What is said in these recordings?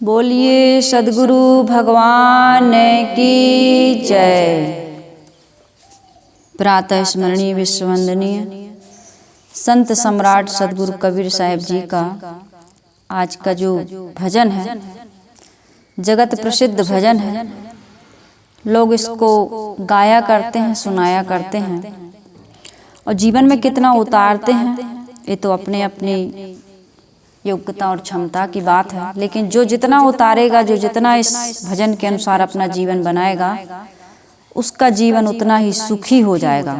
बोलिए सद्गुरु भगवान की जय। प्रातः स्मरणीय विश्ववंदनीय संत सम्राट सद्गुरु कबीर साहिब जी का आज का जो भजन है, जगत प्रसिद्ध भजन है। लोग इसको गाया करते हैं, सुनाया करते हैं और जीवन में कितना उतारते हैं ये तो अपने अपनी योग्यता और क्षमता की बात है। लेकिन जो जितना उतारेगा, जो जितना इस भजन के अनुसार अपना जीवन बनाएगा, उसका जीवन उतना ही सुखी हो जाएगा।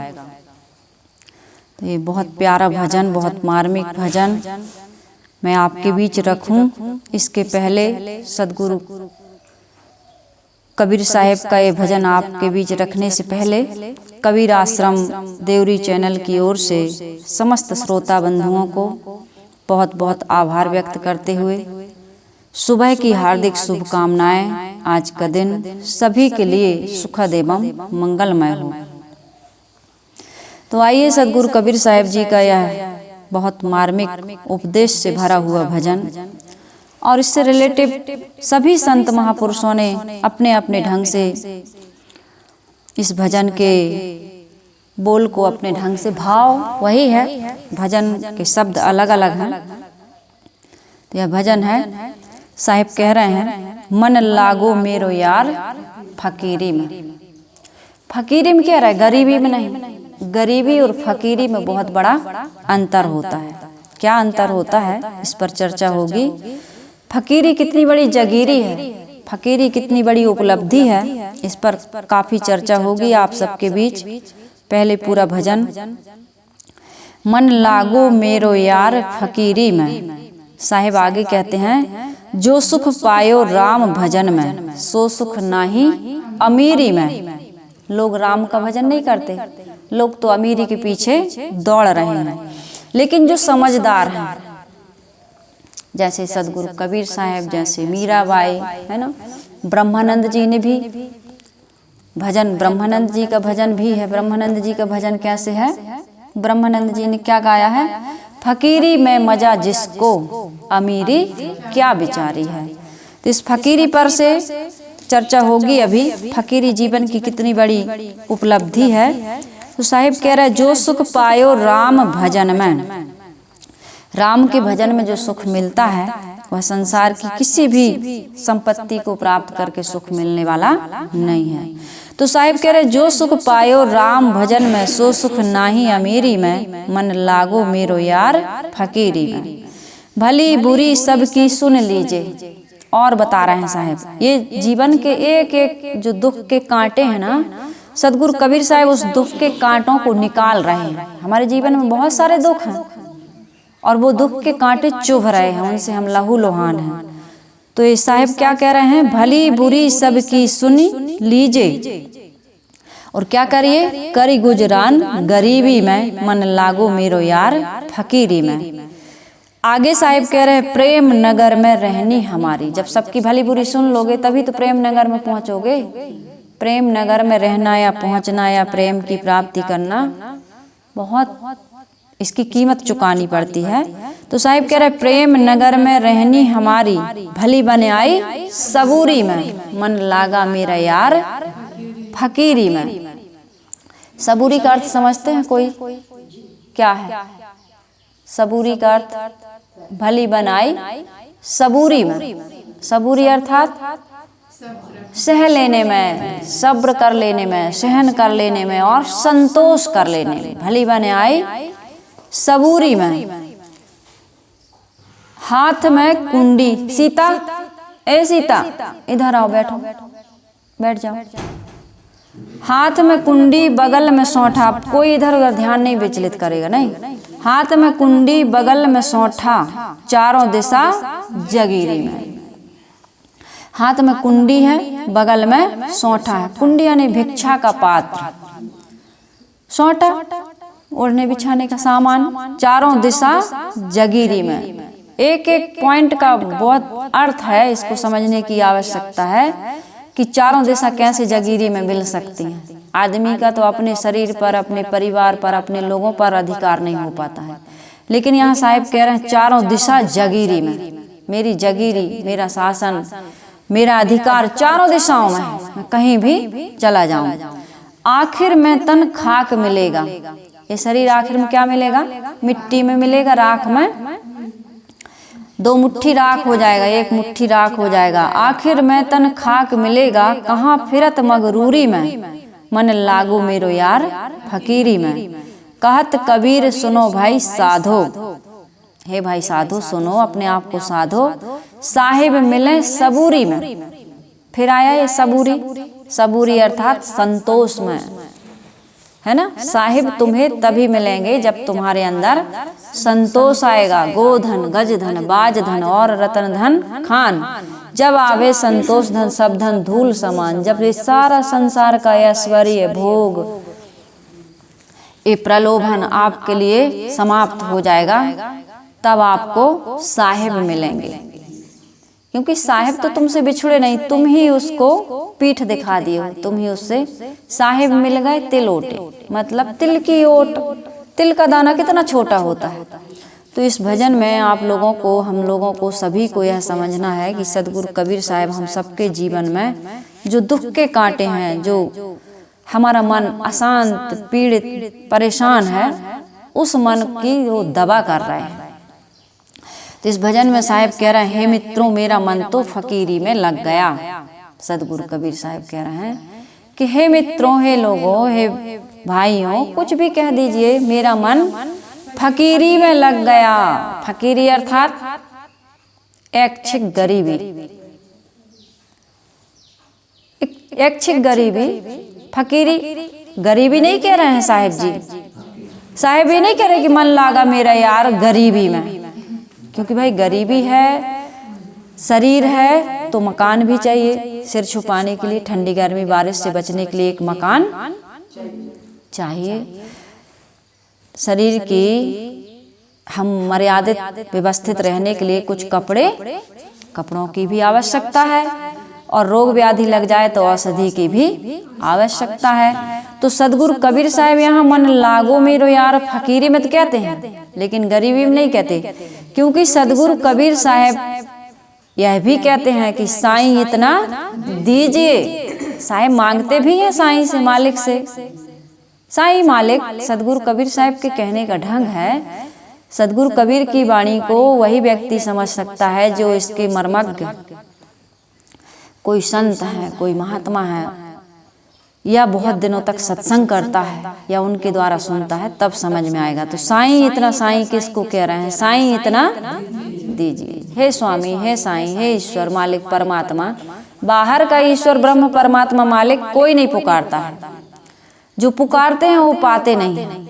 तो ये बहुत प्यारा भजन, बहुत मार्मिक भजन मैं आपके बीच रखूं। इसके पहले सद्गुरु कबीर साहिब का ये भजन आपके बीच रखने से पहले कबीर आश्रम देवरी चैनल की ओर से समस्त श्रोता बंधुओं को बहुत बहुत आभार व्यक्त करते हुए सुबह की हार्दिक शुभकामनाएं। आज का दिन सभी के लिए सुखद एवं मंगलमय हो। तो आइए सद्गुरु कबीर साहिब जी का यह बहुत मार्मिक उपदेश से भरा हुआ भजन और इससे रिलेटिव सभी संत महापुरुषों ने अपने अपने ढंग से इस भजन के बोल को अपने ढंग से, भाव वही है, भजन के शब्द अलग अलग हैं। तो यह भजन है, साहिब कह रहे हैं, मन लागो मेरो यार फकीरी में। फकीरी में क्या रहा है, गरीबी में नहीं। गरीबी और फकीरी में बहुत बड़ा अंतर होता है। क्या अंतर होता है इस पर चर्चा होगी। फकीरी कितनी बड़ी जगीरी है, फकीरी कितनी बड़ी उपलब्धि है, इस पर काफी चर्चा होगी आप सबके बीच। पहले पूरा भजन, मन लागो मेरो यार फकीरी में। साहिब आगे कहते हैं, जो सुख पायो राम भजन में, सो सुख नाही अमीरी में। लोग राम का भजन नहीं करते, लोग तो अमीरी के पीछे दौड़ रहे हैं। लेकिन जो समझदार हैं, जैसे सद्गुरु कबीर साहिब, जैसे मीराबाई है ना, ब्रह्मानंद जी ने भी भजन, ब्रह्मानंद जी का भजन भी है। ब्रह्मानंद जी का भजन कैसे है, ब्रह्मानंद जी ने क्या गाया है, फकीरी में मजा जिसको अमीरी क्या बिचारी है। तो इस फकीरी पर से चर्चा होगी अभी, फकीरी जीवन की कितनी बड़ी उपलब्धि है। तो साहिब कह रहा है, जो सुख पायो राम भजन में। राम के भजन में जो सुख मिलता है वह संसार की किसी भी संपत्ति को प्राप्त करके सुख मिलने वाला नहीं है। तो साहिब कह रहे, जो सुख पायो राम भजन में, सो सुख नाही अमीरी में। मन लागो मेरो यार फकीरी में। भली बुरी सबकी सुन लीजिए। और बता रहे हैं साहिब, ये जीवन के एक एक जो दुख के कांटे हैं ना, सद्गुरु कबीर साहिब उस दुख के कांटों को निकाल रहे हैं। हमारे जीवन में बहुत सारे दुख हैं और वो दुख के कांटे चुभ रहे हैं, उनसे हम लहू लुहान हैं। तो ये साहिब क्या कह रहे हैं, भली बुरी सबकी सुनी लीजिए और क्या करिए, करी गुजरान गरीबी में। मन लागो मेरो यार फकीरी में। आगे साहिब कह रहे हैं, प्रेम नगर में रहनी हमारी। जब सबकी भली बुरी सुन लोगे तभी तो प्रेम नगर में पहुंचोगे। प्रेम नगर में रहना या पहुंचना या प्रेम की प्राप्ति करना, बहुत इसकी कीमत चुकानी पड़ती है। तो साहिब कह रहे, प्रेम नगर में रहनी हमारी, भली बने आई सबूरी में। मन लागा मेरा यार फकीरी में। सबूरी का अर्थ समझते हैं कोई, क्या है सबूरी का अर्थ, भली बनाई सबूरी में। सबूरी अर्थात सह लेने में, सब्र कर लेने में, सहन कर लेने में और संतोष कर लेने में। भली बने आई सबूरी में। हाथ में कुंडी, सीता ए सीता इधर आओ, बैठो, बैठ जाओ। हाथ में कुंडी बगल में सौंठा, कोई इधर उधर ध्यान नहीं विचलित करेगा, नहीं। हाथ में कुंडी बगल में सौंठा, चारों दिशा जगीरी में। हाथ में कुंडी है, बगल में सौंठा है। कुंडी यानी भिक्षा का पात्र, सौंठा ओढ़ने बिछाने का सामान, चारों दिशा जगीरी में। एक एक पॉइंट का बहुत अर्थ है, इसको समझने की आवश्यकता है कि चारों दिशा कैसे जगीरी में मिल सकती हैं। आदमी का तो अपने शरीर पर, अपने परिवार पर, अपने लोगों पर अधिकार नहीं हो पाता है, लेकिन यहाँ साहिब कह रहे हैं चारों दिशा जगीरी में। मेरी जगीरी, मेरा शासन, मेरा अधिकार चारों दिशाओं में है, मैं कहीं भी चला जाऊं। आखिर में तन खाक मिलेगा, ये शरीर आखिर में क्या मिलेगा? मिट्टी में मिलेगा, राख में। 2 मुट्ठी राख हो जाएगा, 1 मुट्ठी राख हो जाएगा। आखिर में तन खाक मिलेगा, कहाँ फिरत मगरूरी में, मन लागो मेरो यार फकीरी में। कहत कबीर सुनो भाई साधो, हे भाई साधो सुनो, अपने आप को साधो। साहिब मिले सबूरी में, फिर आया ये सबूरी। सबूरी अर्थात संतोष में, है ना। साहिब तुम्हें तभी मिलेंगे जब तुम्हारे अंदर संतोष आएगा। गोधन, गजधन, बाजधन और रतन धन खान, जब आवे संतोष धन सब धन धूल समान। जब ये सारा संसार का ऐश्वर्य भोग, ये प्रलोभन आपके लिए समाप्त हो जाएगा, तब आपको साहिब मिलेंगे। क्योंकि साहिब तो तुमसे बिछुड़े नहीं, तुम ही उसको पीठ दिखा दिए हो, तुम ही उससे साहिब मिल गए। तिल ओटे, मतलब तिल की ओट, तिल का दाना कितना छोटा होता है। तो इस भजन में आप लोगों को, हम लोगों को, सभी को यह समझना है कि सदगुरु कबीर साहब हम सबके जीवन में जो दुख के कांटे हैं, जो हमारा मन अशांत, पीड़ित, परेशान है, उस मन की वो दवा कर रहे हैं। तो इस भजन में साहब कह रहे हैं, हे मित्रों मेरा मन तो फकीरी में लग गया। सदगुरु कबीर साहब कह रहे हैं कि हे मित्रों, हे लोगों, हे भाइयों, कुछ भी कह दीजिए, मेरा मन फकीरी में लग गया। फकीरी अर्थात ऐच्छिक गरीबी, ऐच्छिक गरीबी। फकीरी गरीबी नहीं कह रहे हैं साहिब जी। साहिब ये नहीं कह रहे कि मन लागा मेरा यार गरीबी में, क्योंकि भाई गरीबी है, शरीर है तो मकान भी चाहिए, सिर छुपाने के लिए, ठंडी गर्मी बारिश से बचने के लिए एक मकान चाहिए। शरीर की हम मर्यादित व्यवस्थित रहने के लिए कुछ कपड़ों की भी आवश्यकता है, और रोग व्याधि लग जाए तो औषधि की भी आवश्यकता है। तो सदगुरु कबीर साहब यहाँ मन लागो मेरो यार फकीरी में तो कहते हैं, लेकिन गरीबी में नहीं कहते, क्योंकि सदगुरु कबीर साहब यह भी कहते हैं कि साईं इतना दीजिए। साईं मांगते भी हैं साईं से, मालिक से। साईं मालिक सदगुरु कबीर साहब के कहने का ढंग है। सदगुरु कबीर की वाणी को वही व्यक्ति समझ सकता है जो इसके मर्मज्ञ, कोई संत है, कोई महात्मा है, या बहुत दिनों तक सत्संग करता है, या उनके द्वारा सुनता है, तब समझ में आएगा। तो साईं इतना, साईं किसको कह रहे हैं? साईं इतना दीजिए। हे स्वामी, हे साईं, हे ईश्वर, मालिक, परमात्मा। बाहर का ईश्वर, ब्रह्म, परमात्मा, मालिक कोई नहीं पुकारता है। जो पुकारते हैं वो पाते नहीं है।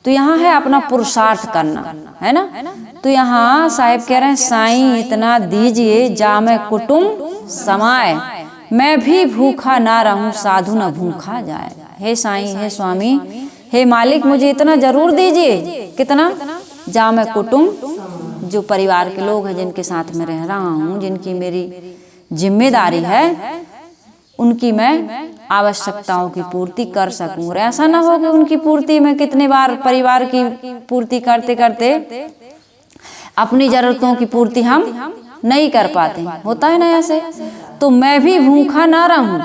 तो यहाँ है अपना पुरुषार्थ करना, है ना। तो यहाँ साहिब कह रहे हैं, साईं इतना दीजिए जामे कुटुंब समाए, मैं भी भूखा ना रहूं साधु न भूखा जाए। हे साईं, हे स्वामी, हे मालिक, मुझे इतना जरूर दीजिए। कितना? जामे कुटुंब, जो परिवार के लोग हैं, जिनके साथ में रह रहा हूँ, जिनकी मेरी जिम्मेदारी है, उनकी मैं आवश्यकताओं की पूर्ति कर सकूं। और ऐसा ना हो कि उनकी पूर्ति में कितने बार परिवार की पूर्ति करते करते अपनी जरूरतों की पूर्ति हम नहीं कर पाते, होता है ना ऐसे। तो मैं भी भूखा ना रहूं,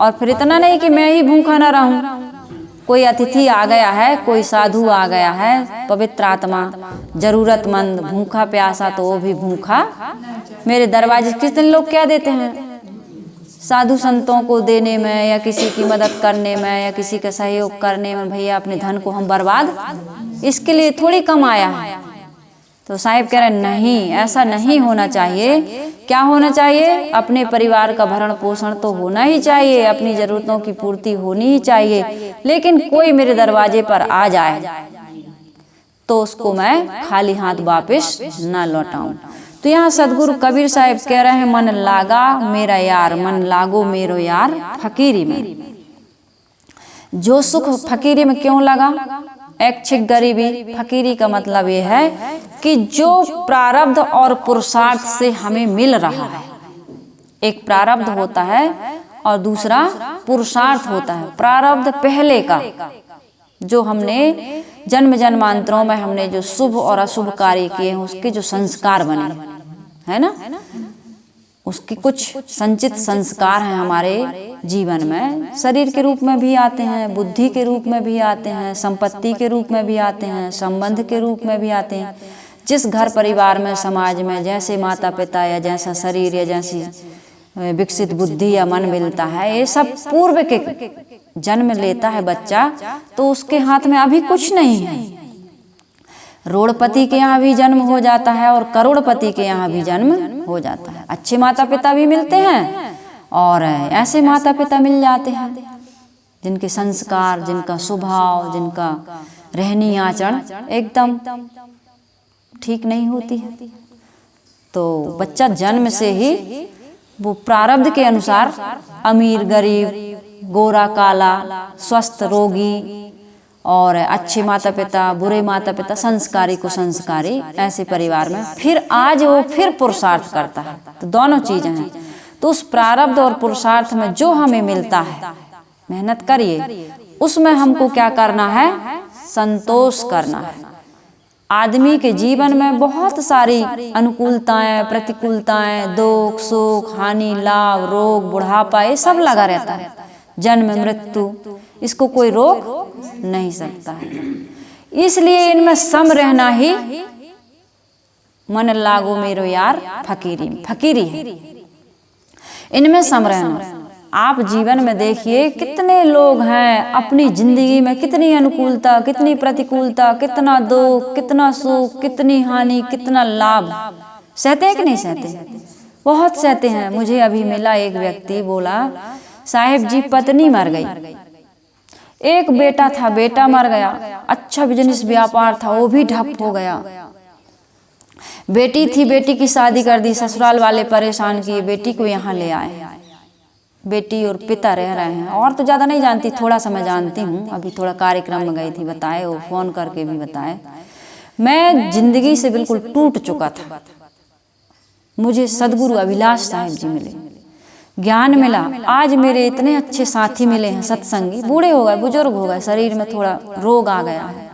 और फिर इतना नहीं कि मैं ही भूखा ना रहूं। कोई अतिथि आ गया है, कोई साधु आ गया है, पवित्र आत्मा, जरूरतमंद, भूखा प्यासा, तो वो भी भूखा मेरे दरवाजे। कितने लोग क्या देते हैं साधु संतों को देने में, या किसी की मदद करने में, या किसी का सहयोग करने में, भैया अपने धन को हम बर्बाद इसके लिए थोड़ी कम आया है। तो साहिब कह रहे हैं, नहीं, ऐसा नहीं होना चाहिए। क्या होना चाहिए? अपने परिवार का भरण पोषण तो होना ही चाहिए, अपनी जरूरतों की पूर्ति होनी ही चाहिए, लेकिन कोई मेरे दरवाजे पर आ जाए तो उसको मैं खाली हाथ वापस न लौटाऊं। तो यहाँ सदगुरु कबीर साहब कह रहे हैं, मन लागा मेरा यार, मन लागो मेरो यार फकीरी में। जो सुख फकीरी में क्यों लगा? ऐच्छिक गरीबी। फकीरी का मतलब ये है कि जो प्रारब्ध और पुरुषार्थ से हमें मिल रहा है, एक प्रारब्ध होता है और दूसरा पुरुषार्थ होता है। प्रारब्ध पहले का, जो हमने जन्म जन्मांतरों में हमने जो शुभ और अशुभ कार्य किए हैं, उसके जो संस्कार बने, है ना। उसके कुछ संचित संस्कार हैं हमारे जीवन में, शरीर के रूप में भी आते हैं, बुद्धि के रूप में भी आते हैं, संपत्ति के रूप में भी आते हैं, संबंध के रूप में भी आते हैं। जिस घर परिवार में, समाज में जैसे माता पिता या जैसा शरीर या जैसी विकसित बुद्धि या मन मिलता है, ये सब पूर्व के जन्म लेता है बच्चा, तो उसके हाथ में अभी कुछ नहीं है। रोड़पति के यहाँ भी जन्म हो जाता है और करोड़पति के यहाँ भी जन्म हो जाता है। अच्छे माता पिता भी मिलते हैं और ऐसे माता पिता मिल जाते हैं जिनके संस्कार, जिनका स्वभाव, जिनका रहनी आचरण एकदम ठीक नहीं होती है। तो बच्चा जन्म से ही वो प्रारब्ध के अनुसार अमीर गरीब, गोरा काला, स्वस्थ रोगी और अच्छे माता पिता, बुरे माता पिता, संस्कारी कुसंस्कारी, ऐसे परिवार में फिर आज वो फिर पुरुषार्थ करता है। तो दोनों चीजें हैं। तो उस प्रारब्ध और पुरुषार्थ में जो हमें मिलता है, मेहनत करिए, उसमें हमको क्या करना है, संतोष करना है। आदमी के जीवन में बहुत सारी अनुकूलताएं, प्रतिकूलताएं, दुख सुख, हानि लाभ, रोग बुढ़ापा, ये सब लगा रहता है। जन्म मृत्यु, इसको कोई रोक नहीं सकता है। इसलिए इनमें सम रहना ही मन लागो मेरो यार फकीरी है। इनमें सम रहना। आप जीवन में देखिए कितने लोग हैं अपनी जिंदगी में, कितनी अनुकूलता, कितनी प्रतिकूलता, कितना दुख, कितना सुख, कितनी हानि, कितना लाभ सहते हैं कि नहीं सहते? बहुत सहते हैं। मुझे अभी मिला एक व्यक्ति, बोला साहिब जी पत्नी मर गई, एक बेटा था, बेटा मर गया, अच्छा बिजनेस व्यापार था वो भी ठप हो गया, बेटी थी, बेटी की शादी कर दी, ससुराल वाले परेशान किए, बेटी को यहाँ ले आए, बेटी और पिता रह रहे हैं। और तो ज़्यादा नहीं जानती, थोड़ा सा मैं जानती हूँ, अभी थोड़ा कार्यक्रम में गई थी, बताए वो फ़ोन करके भी बताए। मैं जिंदगी से बिल्कुल टूट चुका था। मुझे सदगुरु अभिलाष साहिब जी मिले, ज्ञान मिला, आज मेरे इतने अच्छे साथी मिले हैं सत्संगी। बूढ़े हो गए, बुजुर्ग हो गए, शरीर में थोड़ा रोग आ गया है,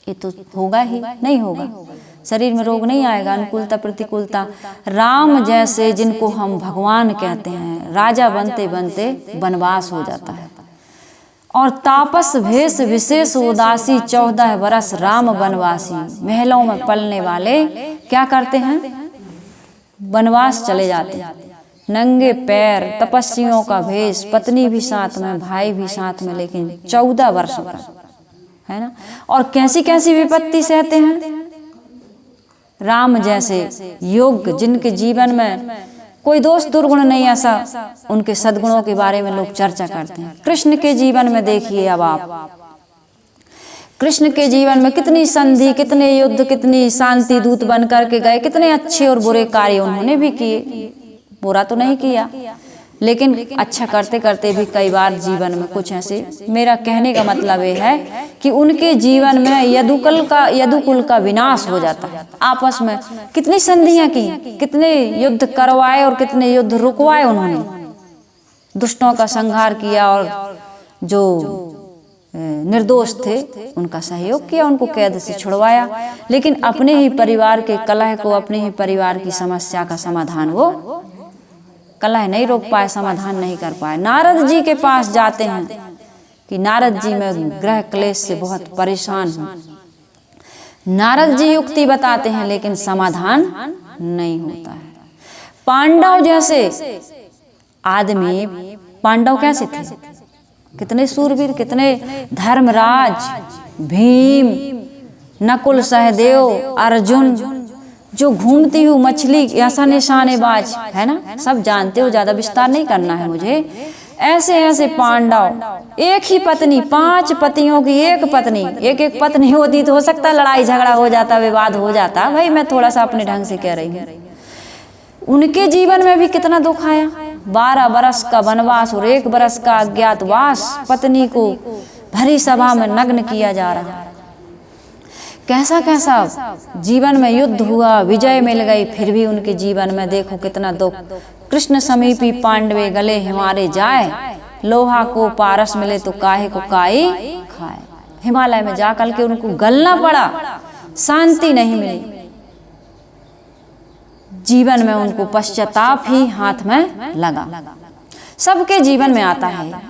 ये तो होगा ही, नहीं होगा, शरीर में रोग नहीं आएगा, अनुकूलता प्रतिकूलता। राम जैसे जिनको हम भगवान कहते हैं, राजा बनते बनते वनवास हो जाता है। और तापस भेष विशेष उदासी, 14 बरस राम वनवासी। महलों में पलने वाले क्या करते हैं, वनवास चले जाते हैं, नंगे पैर, तपस्वियों का भेष, पत्नी भी साथ में, भाई भी साथ में, लेकिन 14 वर्ष का, है ना। और कैसी कैसी विपत्ति सहते हैं। राम जैसे योग्य, जिनके जीवन में कोई दोष दुर्गुण नहीं, ऐसा उनके सद्गुणों के बारे में लोग चर्चा करते हैं। कृष्ण के जीवन में देखिए, अब आप कृष्ण के जीवन में कितनी संधि, कितने युद्ध, कितनी शांति दूत बन करके गए, कितने अच्छे और बुरे कार्य उन्होंने भी किए, बुरा तो नहीं किया, लेकिन अच्छा करते करते भी कई बार जीवन में कुछ ऐसे, मेरा कहने का मतलब ये है कि उनके जीवन में यदुकुल का विनाश हो जाता है। आपस में कितनी संधियां की, कितने युद्ध करवाए और कितने युद्ध रुकवाए उन्होंने, दुष्टों का संहार किया और जो निर्दोष थे उनका सहयोग किया, उनको कैद से छुड़वाया, लेकिन अपने ही परिवार के कलह को, अपने ही परिवार की समस्या का समाधान, वो कलह नहीं रोक पाए, समाधान नहीं कर पाए। नारद जी के पास जाते हैं कि नारद जी मैं ग्रह क्लेश से बहुत परेशान हूँ। नारद जी युक्ति बताते हैं लेकिन समाधान नहीं होता है। पांडव जैसे आदमी, पांडव कैसे थे, कितने सूरवीर, कितने धर्मराज, भीम, नकुल, सहदेव, अर्जुन, जो घूमती हुई मछली, ऐसा निशानेबाज, है ना, सब जानते हो, ज्यादा विस्तार नहीं करना है मुझे। ऐसे ऐसे पांडव, एक ही पत्नी, 5 पतियों की एक पत्नी, एक पत्नी होती तो हो सकता लड़ाई झगड़ा हो जाता, विवाद हो जाता। भाई मैं थोड़ा सा अपने ढंग से कह रही हूँ। उनके जीवन में भी कितना दुख आया, 12 बरस का वनवास और 1 बरस का अज्ञातवास, पत्नी को भरी सभा में नग्न किया जा रहा, कैसा कैसा जीवन में युद्ध हुआ, विजय मिल गई, फिर भी उनके जीवन में देखो कितना दुख। कृष्ण समीपी पांडवे गले हिमारे जाए, लोहा को पारस मिले तो काहे को काई खाए। हिमालय में जाकर के उनको गलना पड़ा, शांति नहीं मिली। जीवन में उनको पश्चाताप ही हाथ में लगा। सबके जीवन में आता है,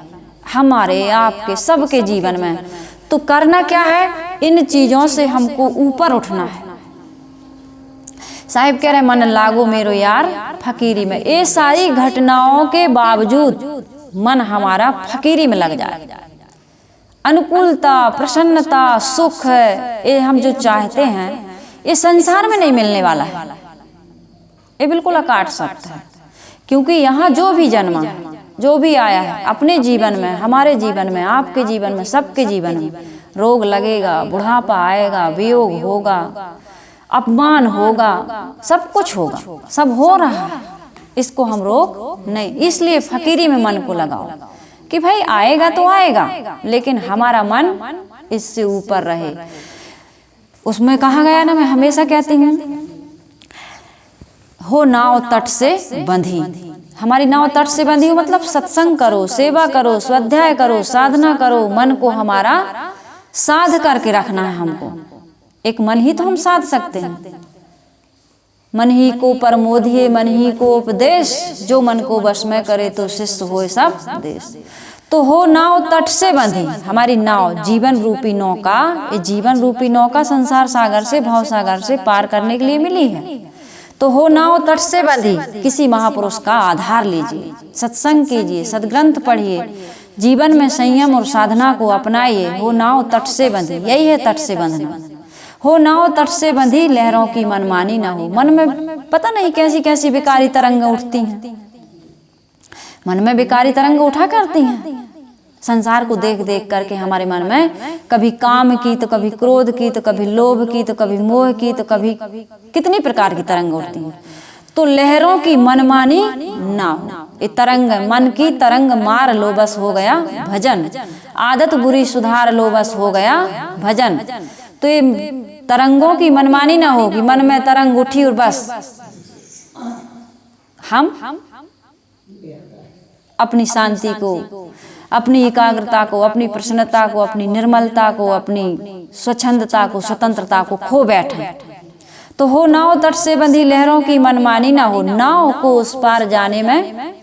हमारे आपके सबके जीवन में। तो करना क्या है, इन चीजों से हमको ऊपर उठना है। साहिब कह रहे मन लागो मेरो यार फकीरी में। ये सारी घटनाओं के बावजूद मन हमारा फकीरी में लग जाए। अनुकूलता, प्रसन्नता, सुख, ये हम जो चाहते हैं ये संसार में नहीं मिलने वाला है, ये बिल्कुल अकाट सत्य है। क्योंकि यहाँ जो भी जन्मा, जो भी आया है अपने जीवन में, हमारे जीवन में, आपके जीवन में, सबके जीवन में रोग लगेगा, बुढ़ापा आएगा, वियोग होगा, अपमान होगा, सब कुछ होगा, सब हो रहा है, इसको हम रोक नहीं। इसलिए फकीरी में मन को लगाओ कि भाई आएगा तो आएगा, लेकिन हमारा मन इससे ऊपर रहे। उसमें कहा गया ना, मैं हमेशा कहती हूँ, हो नाव तट से बंधी। हमारी नाव तट से बंधी हो मतलब सत्संग करो, सेवा करो, स्वाध्याय करो, साधना करो, मन को हमारा साध करके रखना है हमको। एक मन ही तो हम साध सकते हैं। मन ही को परमोधिये मन ही को उपदेश, जो मन को वश में करे तो शिष्य होए सब देश। तो हो नाव तट से बंधी, हमारी नाव जीवन रूपी नौका, ये जीवन रूपी नौका संसार सागर से, भव सागर से पार करने के लिए मिली है। तो हो नाव तट से बंधी, किसी महापुरुष का आधार लीजिए, सत्संग कीजिए, सदग्रंथ पढ़िए, जीवन में संयम और साधना को अपनाइए। हो नाव तट से बंधी, यही है तट से बंधना। हो नाव तट से बंधी, लहरों की मनमानी ना हो। मन में पता नहीं कैसी कैसी विकारी तरंग उठती हैं, मन में विकारी तरंग उठा करती हैं। संसार को देख देख करके हमारे मन में कभी काम की, तो कभी क्रोध की, तो कभी लोभ की, तो कभी मोह की, तो कभी कितनी प्रकार की तरंग उठती हैं। तो लहरों की मनमानी ना हो। ये तरंग, मन की तरंग मार लो बस हो गया भजन, आदत बुरी सुधार लो बस हो गया भजन। तो ये तरंगों की मनमानी ना हो कि मन में तरंग उठी और बस हम अपनी शांति को, अपनी एकाग्रता को, अपनी प्रसन्नता को, अपनी निर्मलता को, अपनी स्वच्छंदता को, स्वतंत्रता को खो बैठे। तो हो नाव तट से बंधी, लहरों की मनमानी ना हो। नाव को उस पार जाने में,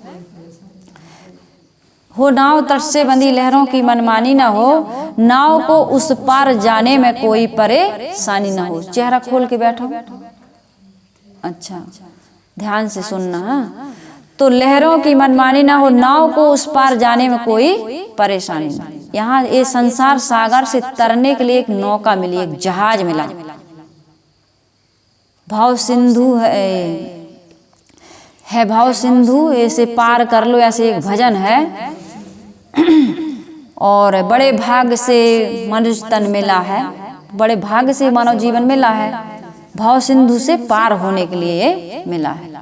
हो नाव तट से बंधी, लहरों की मनमानी ना हो, नाव को उस पार जाने में कोई परेशानी ना हो। चेहरा खोल के बैठो, अच्छा ध्यान से सुनना। तो लहरों की मनमानी ना हो, नाव को उस पार जाने में कोई परेशानी ना। यहाँ ये संसार सागर से तरने के लिए एक नौका मिली, एक जहाज मिला। भाव सिंधु है भाव सिंधु, ऐसे पार कर लो, ऐसे एक भजन है। और बड़े भाग्य से मनुष्य तन मिला है, बड़े भाग्य से मानव जीवन मिला है, भाव सिंधु से पार होने के लिए मिला है।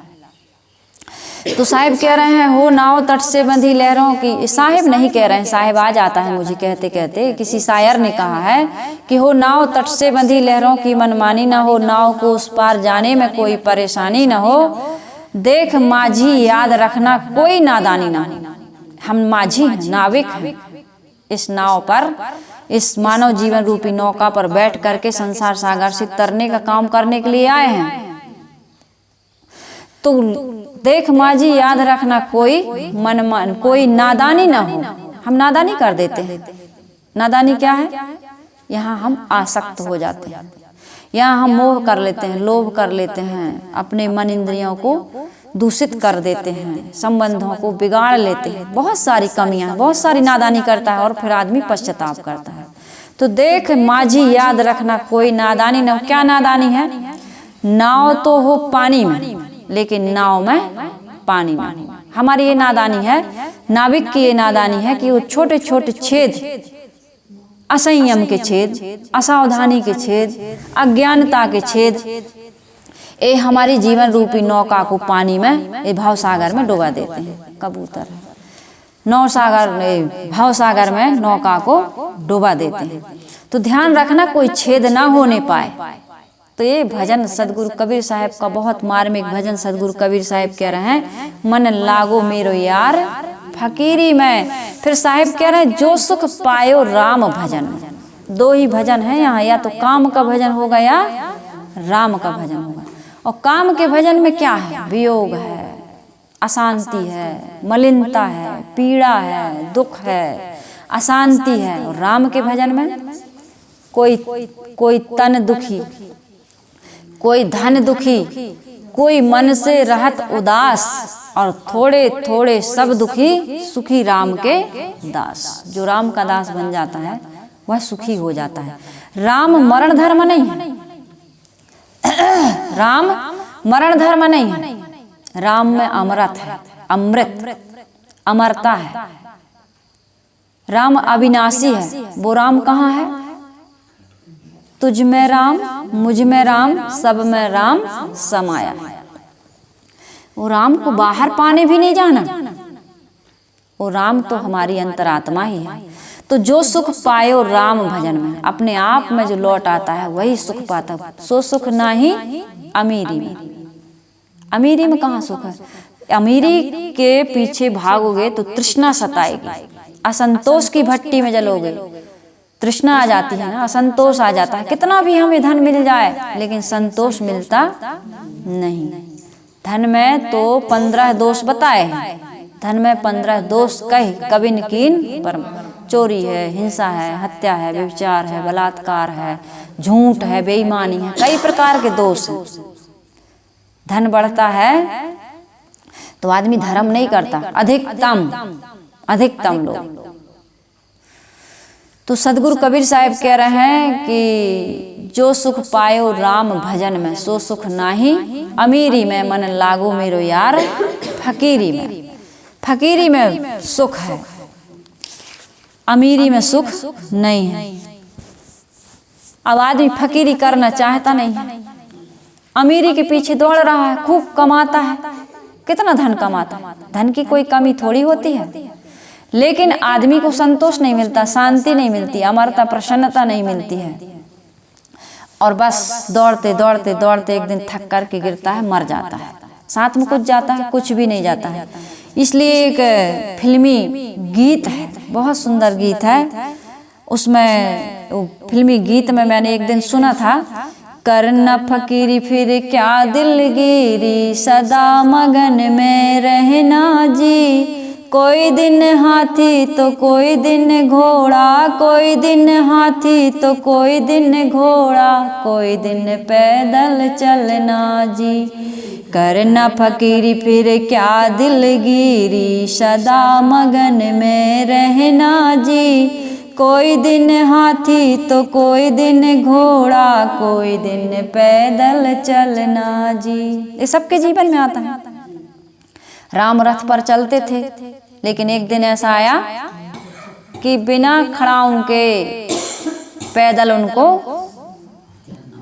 तो साहिब कह रहे हैं हो नाव तट से बंधी लहरों की। साहिब नहीं कह रहे हैं, साहिब आ जाता है मुझे कहते कहते। किसी शायर ने कहा है कि हो नाव तट से बंधी लहरों की मनमानी ना हो, नाव को उस पार जाने में कोई परेशानी ना हो। देख माझी याद रखना कोई नादानी ना हो। हम माझी हैं, नाविक हैं, इस नाव पर, इस मानव जीवन रूपी नौका पर बैठ करके संसार सागर से तरने का काम करने के लिए आए हैं। तो देख माझी याद रखना कोई कोई नादानी ना हो। हम नादानी कर देते हैं। नादानी क्या है? यहाँ हम आसक्त हो जाते हैं, यहाँ हम मोह कर लेते हैं, लोभ कर लेते हैं, अपने मन इंद्रियों को दूषित कर देते हैं, संबंधों को बिगाड़ लेते हैं। बहुत सारी कमियां, बहुत सारी नादानी करता है और फिर आदमी पश्चाताप करता है। तो देख माझी याद रखना कोई नादानी ना हो। क्या नादानी है? नाव तो हो पानी में, लेकिन नाव में पानी में। हमारी ये नादानी है, नाविक की ये नादानी है कि वो छोटे छोटे छेद, असंयम के छेद, असावधानी के छेद, अज्ञानता के छेद, ये हमारी जीवन रूपी नौका को पानी में, ये भाव सागर में डुबा देते हैं। कबूतर नौ सागर, भाव सागर में नौका को डुबा देते हैं। तो ध्यान रखना कोई छेद ना होने पाए। तो ये भजन सदगुरु कबीर साहब का बहुत मार्मिक भजन सदगुरु कबीर साहब कह रहे हैं, मन लागो मेरो यार फकीरी में। फिर साहब कह रहे हैं जो सुख पायो राम भजन। दो ही भजन है यहाँ, या तो काम का भजन होगा या राम का भजन होगा। और काम के भजन में क्या है? वियोग है, अशांति है, मलिनता है, पीड़ा है, दुख है, अशांति है। और राम के भजन में कोई तन दुखी, कोई धन दुखी, कोई मन से रहत उदास, और थोड़े थोड़े सब दुखी, सुखी राम के दास। जो राम का दास बन जाता है वह सुखी हो जाता है। राम मरण धर्म नहीं है, राम मरण धर्म नहीं है। राम में अमृत है, अमृत, अमरता है। राम अविनाशी है। वो राम कहाँ है? तुझ में राम, मुझ में राम, सब में राम समाया है। वो राम को बाहर पाने भी नहीं जाना। वो राम तो हमारी अंतरात्मा ही है। तो जो सुख पायो राम भजन में, अपने आप में जो लौट आता है वही सुख पाता। सो सुख नाही अमीरी में। अमीरी में कहाँ सुख है? अमीरी के पीछे भागोगे तो तृष्णा सताएगी, असंतोष की भट्टी में जलोगे, तृष्णा आ जाती है ना, असंतोष आ जाता है। कितना भी हमें धन मिल जाए लेकिन संतोष मिलता नहीं। धन में तो 15 दोष बताए हैं, धन में 15 दोष कहे कबिन कीन परम। चोरी है, हिंसा है, हत्या है, व्यभिचार है, बलात्कार है, झूठ है, बेईमानी है, कई प्रकार के दोष हैं। धन बढ़ता है तो आदमी धर्म नहीं करता, अधिकतम लोग। तो सदगुरु कबीर साहब कह रहे हैं कि जो सुख पायो राम भजन में, सो सुख नाही अमीरी में, मन लागो मेरो यार फकीरी में। फकीरी में सुख है, अमीरी में सुख नहीं है। अब आदमी फकीरी करना चाहता नहीं है, अमीरी के पीछे दौड़ रहा है, खूब कमाता है, कितना धन कमाता है, धन की कोई कमी थोड़ी होती है। लेकिन आदमी को संतोष नहीं मिलता, शांति नहीं मिलती, अमरता, प्रसन्नता नहीं मिलती है। और बस दौड़ते दौड़ते दौड़ते एक दिन थक करके गिरता है, मर जाता है। साथ में कुछ जाता है? कुछ भी नहीं जाता है। इसलिए एक फिल्मी गीत है, बहुत सुंदर गीत है। उसमें फिल्मी गीत में मैंने एक दिन सुना था, करना फकीरी फिर क्या दिलगिरी, सदा मगन में रहना जी। कोई दिन हाथी तो कोई दिन घोड़ा, कोई दिन हाथी तो कोई दिन घोड़ा, कोई दिन पैदल चलना जी। करना फकीरी फिर क्या दिलगिरी, सदा मगन में रहना जी। कोई दिन हाथी तो कोई दिन घोड़ा, कोई दिन पैदल चलना जी। ये सबके जीवन में आता है। राम रथ पर चलते थे, लेकिन एक दिन ऐसा आया कि बिना खड़ाऊं के पैदल उनको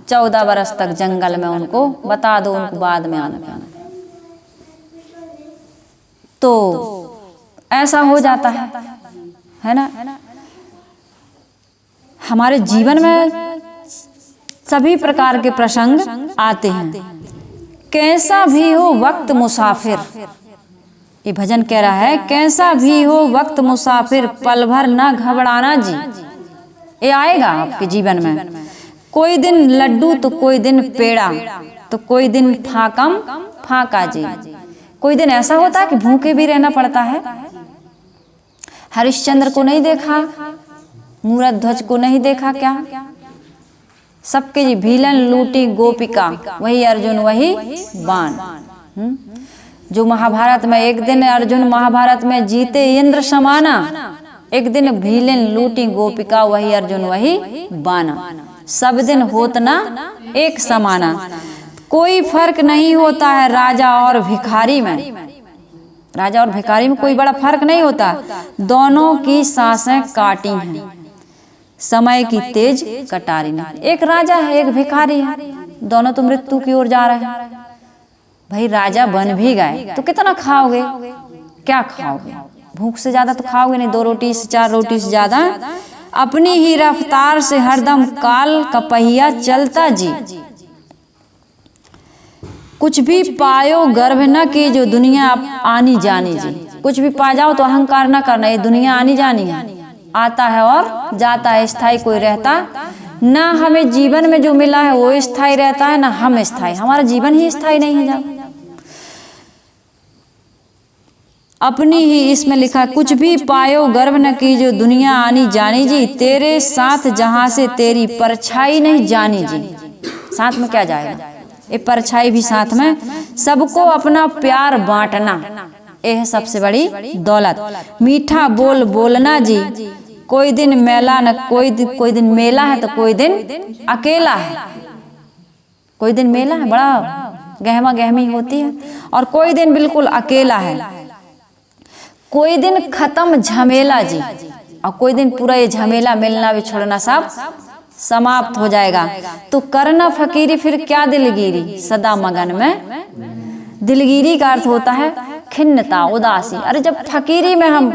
14 बरस तक जंगल में, उनको बता दो उनको बाद में आना। तो ऐसा हो जाता है ना। हमारे जीवन में सभी प्रकार के प्रसंग आते हैं। कैसा भी हो वक्त मुसाफिर, ये भजन कह रहा है, कैसा भी हो वक्त मुसाफिर, पल भर ना घबराना जी। ये आएगा आपके जीवन में। कोई दिन लड्डू तो कोई दिन पेड़ा, तो कोई दिन फाकम फाका जी। कोई दिन ऐसा होता है कि भूखे भी रहना पड़ता है। हरिश्चंद्र को नहीं देखा, मूरध्वज को नहीं देखा क्या? सबके जी भीलन लूटी गोपिका, वही अर्जुन वही बाण। जो महाभारत में एक दिन अर्जुन महाभारत में जीते इंद्र समाना, एक दिन भीलन लूटी गोपिका, वही अर्जुन वही बाना। सब दिन होत ना एक समाना। कोई फर्क नहीं होता है राजा और भिखारी में। राजा और भिखारी में कोई बड़ा फर्क नहीं होता। दोनों की सांसें काटी हैं, समय की तेज कटारी ने। एक राजा है, एक भिखारी है, दोनों तो मृत्यु की ओर जा रहे हैं। भाई राजा बन भी गए तो कितना खाओगे? क्या खाओगे? भूख से ज्यादा तो खाओगे नहीं, 2 रोटी से 4 रोटी से ज्यादा। अपनी ही रफ्तार से हरदम काल का पहिया चलता जी। कुछ भी पायो गर्व न की, जो दुनिया आनी जानी जी। कुछ भी पा जाओ तो अहंकार न करना, ये दुनिया आनी जानी है, आता है और जाता है, स्थायी कोई रहता ना हमें जीवन में जो मिला है वो स्थायी रहता है, ना हम स्थायी, हमारा जीवन ही स्थायी नहीं है। जब अपनी ही इसमें लिखा, कुछ भी पायो गर्व न की जो दुनिया आनी जानी जी, तेरे साथ जहां से तेरी परछाई नहीं जानी जी। साथ में क्या जाएगा, ये परछाई भी साथ में। सबको अपना प्यार बांटना, ये है सबसे बड़ी दौलत। मीठा बोल बोलना जी, कोई दिन मेला न कोई दिन मेला है तो कोई दिन अकेला है। कोई दिन मेला है, बड़ा गहमा गहमी होती है, और कोई दिन बिल्कुल अकेला है। कोई दिन खत्म झमेला जी, और कोई दिन पूरा ये झमेला मिलना भी छोड़ना सब समाप्त हो जाएगा। तो करना फकीरी फिर क्या दिलगिरी, सदा मगन में। दिलगिरी का अर्थ होता है खिन्नता, उदासी। अरे जब फकीरी में हम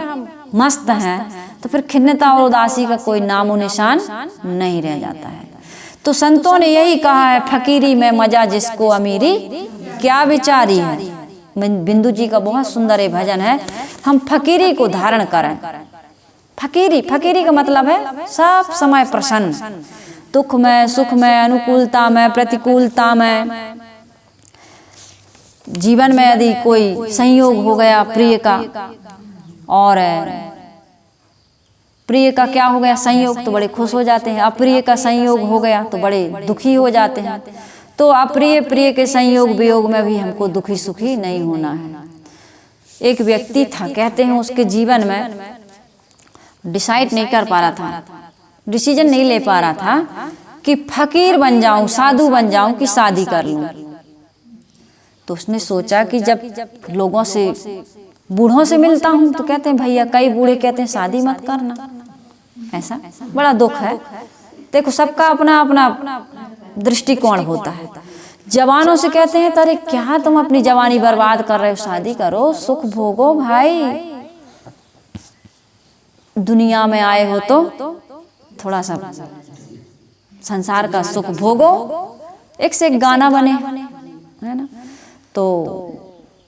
मस्त हैं तो फिर खिन्नता और उदासी का कोई नामो निशान नहीं रह जाता है। तो संतों ने यही कहा है, फकीरी में मजा जिसको अमीरी क्या विचारी है। बिंदु जी का बहुत सुंदर ये भजन है, हम फकीरी को धारण करें। फकीरी का मतलब है सब समय प्रसन्न, दुख में सुख में, अनुकूलता में प्रतिकूलता में। जीवन में यदि कोई संयोग हो गया प्रिय का, और प्रिय का क्या हो गया संयोग, तो बड़े खुश हो जाते हैं। अप्रिय का संयोग हो गया तो बड़े दुखी हो जाते हैं। तो अप्रिय प्रिय के संयोग वियोग में भी हमको दुखी सुखी नहीं होना है। एक व्यक्ति था, कहते हैं उसके जीवन में डिसाइड नहीं कर पा रहा था, डिसीजन नहीं ले पा रहा था कि फकीर बन जाऊं, साधु बन जाऊं कि शादी कर लूं। तो उसने सोचा कि जब लोगों से, बूढ़ों से मिलता हूं तो कहते हैं भैया, कई बूढ़े कहते हैं शादी मत करना, ऐसा बड़ा दुख है। देखो सबका अपना अपना दृष्टिकोण होता है। जवानों से कहते हैं अरे क्या तुम अपनी जवानी बर्बाद कर रहे हो, शादी करो, सुख भोगो भाई, दुनिया में आए हो तो थोड़ा सा संसार का सुख भोगो। एक से एक गाना बने, है ना। तो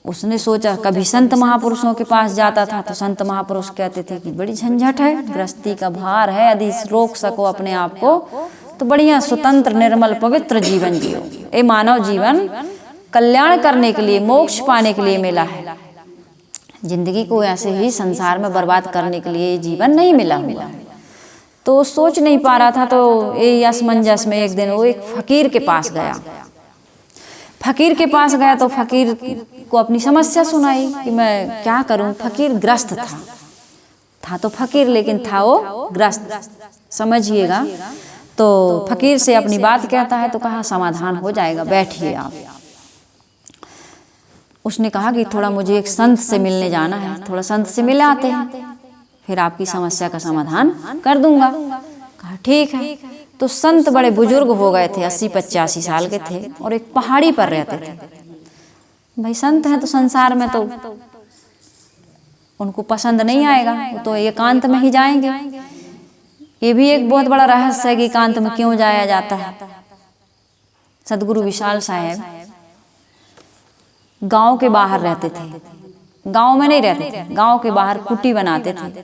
उसने सोचा, कभी संत महापुरुषों के पास जाता था तो संत महापुरुष कहते थे कि बड़ी झंझट है, गृहस्थी का भार है, यदि रोक सको अपने आप को तो बढ़िया स्वतंत्र निर्मल पवित्र जीवन जियो। ये मानव जीवन कल्याण करने के लिए, मोक्ष पाने के लिए मिला है। जिंदगी को ऐसे ही संसार में बर्बाद करने के लिए जीवन नहीं मिला हुआ है। तो सोच नहीं पा रहा था, तो ये असमंजस में एक दिन वो एक फकीर के पास गया। फकीर के पास गया तो फकीर को अपनी समस्या सुनाई कि मैं क्या करूं। फकीर ग्रस्त था तो फकीर, लेकिन था वो ग्रस्त, समझिएगा। तो फकीर से अपनी बात कहता है तो कहा समाधान हो जाएगा, बैठिए आप। उसने कहा कि थोड़ा मुझे एक संत से मिलने जाना है, थोड़ा संत से मिल आते हैं, फिर आपकी समस्या का समाधान कर दूंगा। कहा ठीक है। तो संत बड़े बुजुर्ग हो गए थे, 80-85 साल के थे, और एक पहाड़ी पर रहते थे। भाई संत हैं तो संसार में तो उनको पसंद नहीं आएगा, तो एकांत में ही जाएंगे। ये भी एक बहुत बड़ा रहस्य है कि एकांत में क्यों जाया जाता है। सदगुरु विशाल साहब गांव के बाहर रहते थे, गांव में नहीं रहते थे, गांव के बाहर कुटी बनाते थे।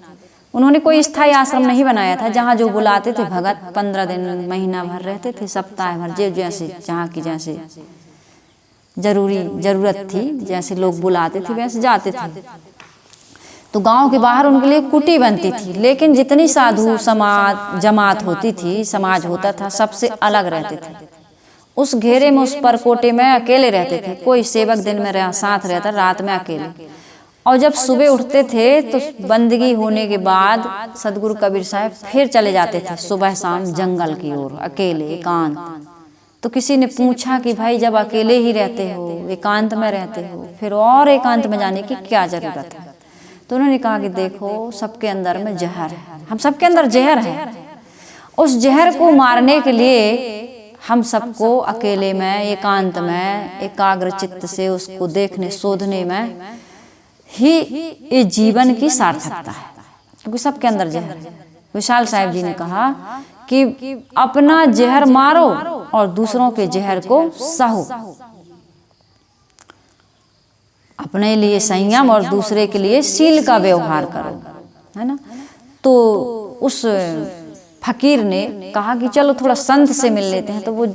उन्होंने कोई स्थायी आश्रम नहीं बनाया था, जहाँ जो बुलाते थे भगत 15 दिन महीना भर रहते थे, सप्ताह भर, जैसे जहाँ की जैसे जरूरत थी, जैसे लोग बुलाते थे वैसे जाते थे। तो गांव के बाहर उनके लिए कुटी बनती थी, लेकिन जितनी साधु समाज जमात होती थी, समाज होता था, सबसे अलग रहते थे। उस घेरे में, उस परकोटे में अकेले रहते थे। कोई सेवक दिन में साथ रहता, रात में अकेले। और जब सुबह उठते थे तो बंदगी होने के बाद सदगुरु कबीर साहब फिर चले जाते थे सुबह शाम जंगल की ओर, अकेले एकांत। तो किसी ने पूछा कि भाई जब अकेले ही रहते हो, एकांत में रहते हो, फिर और एकांत में जाने की क्या जरूरत है। तो उन्होंने कहा कि देखो सबके अंदर में जहर है, हम सबके अंदर जहर है। उस जहर को मारने के लिए हम सबको अकेले में, एकांत में, एकाग्र चित्त से उसको देखने शोधने में ही ये जीवन की सार्थकता है, क्योंकि सबके अंदर जहर है। विशाल साहब जी ने कहा कि अपना जहर मारो और दूसरों के जहर को सहो। अपने लिए संयम और दूसरे के लिए शील का व्यवहार करो, है ना। तो उस फकीर ने कहा कि चलो थोड़ा संत से मिल लेते हैं। तो वो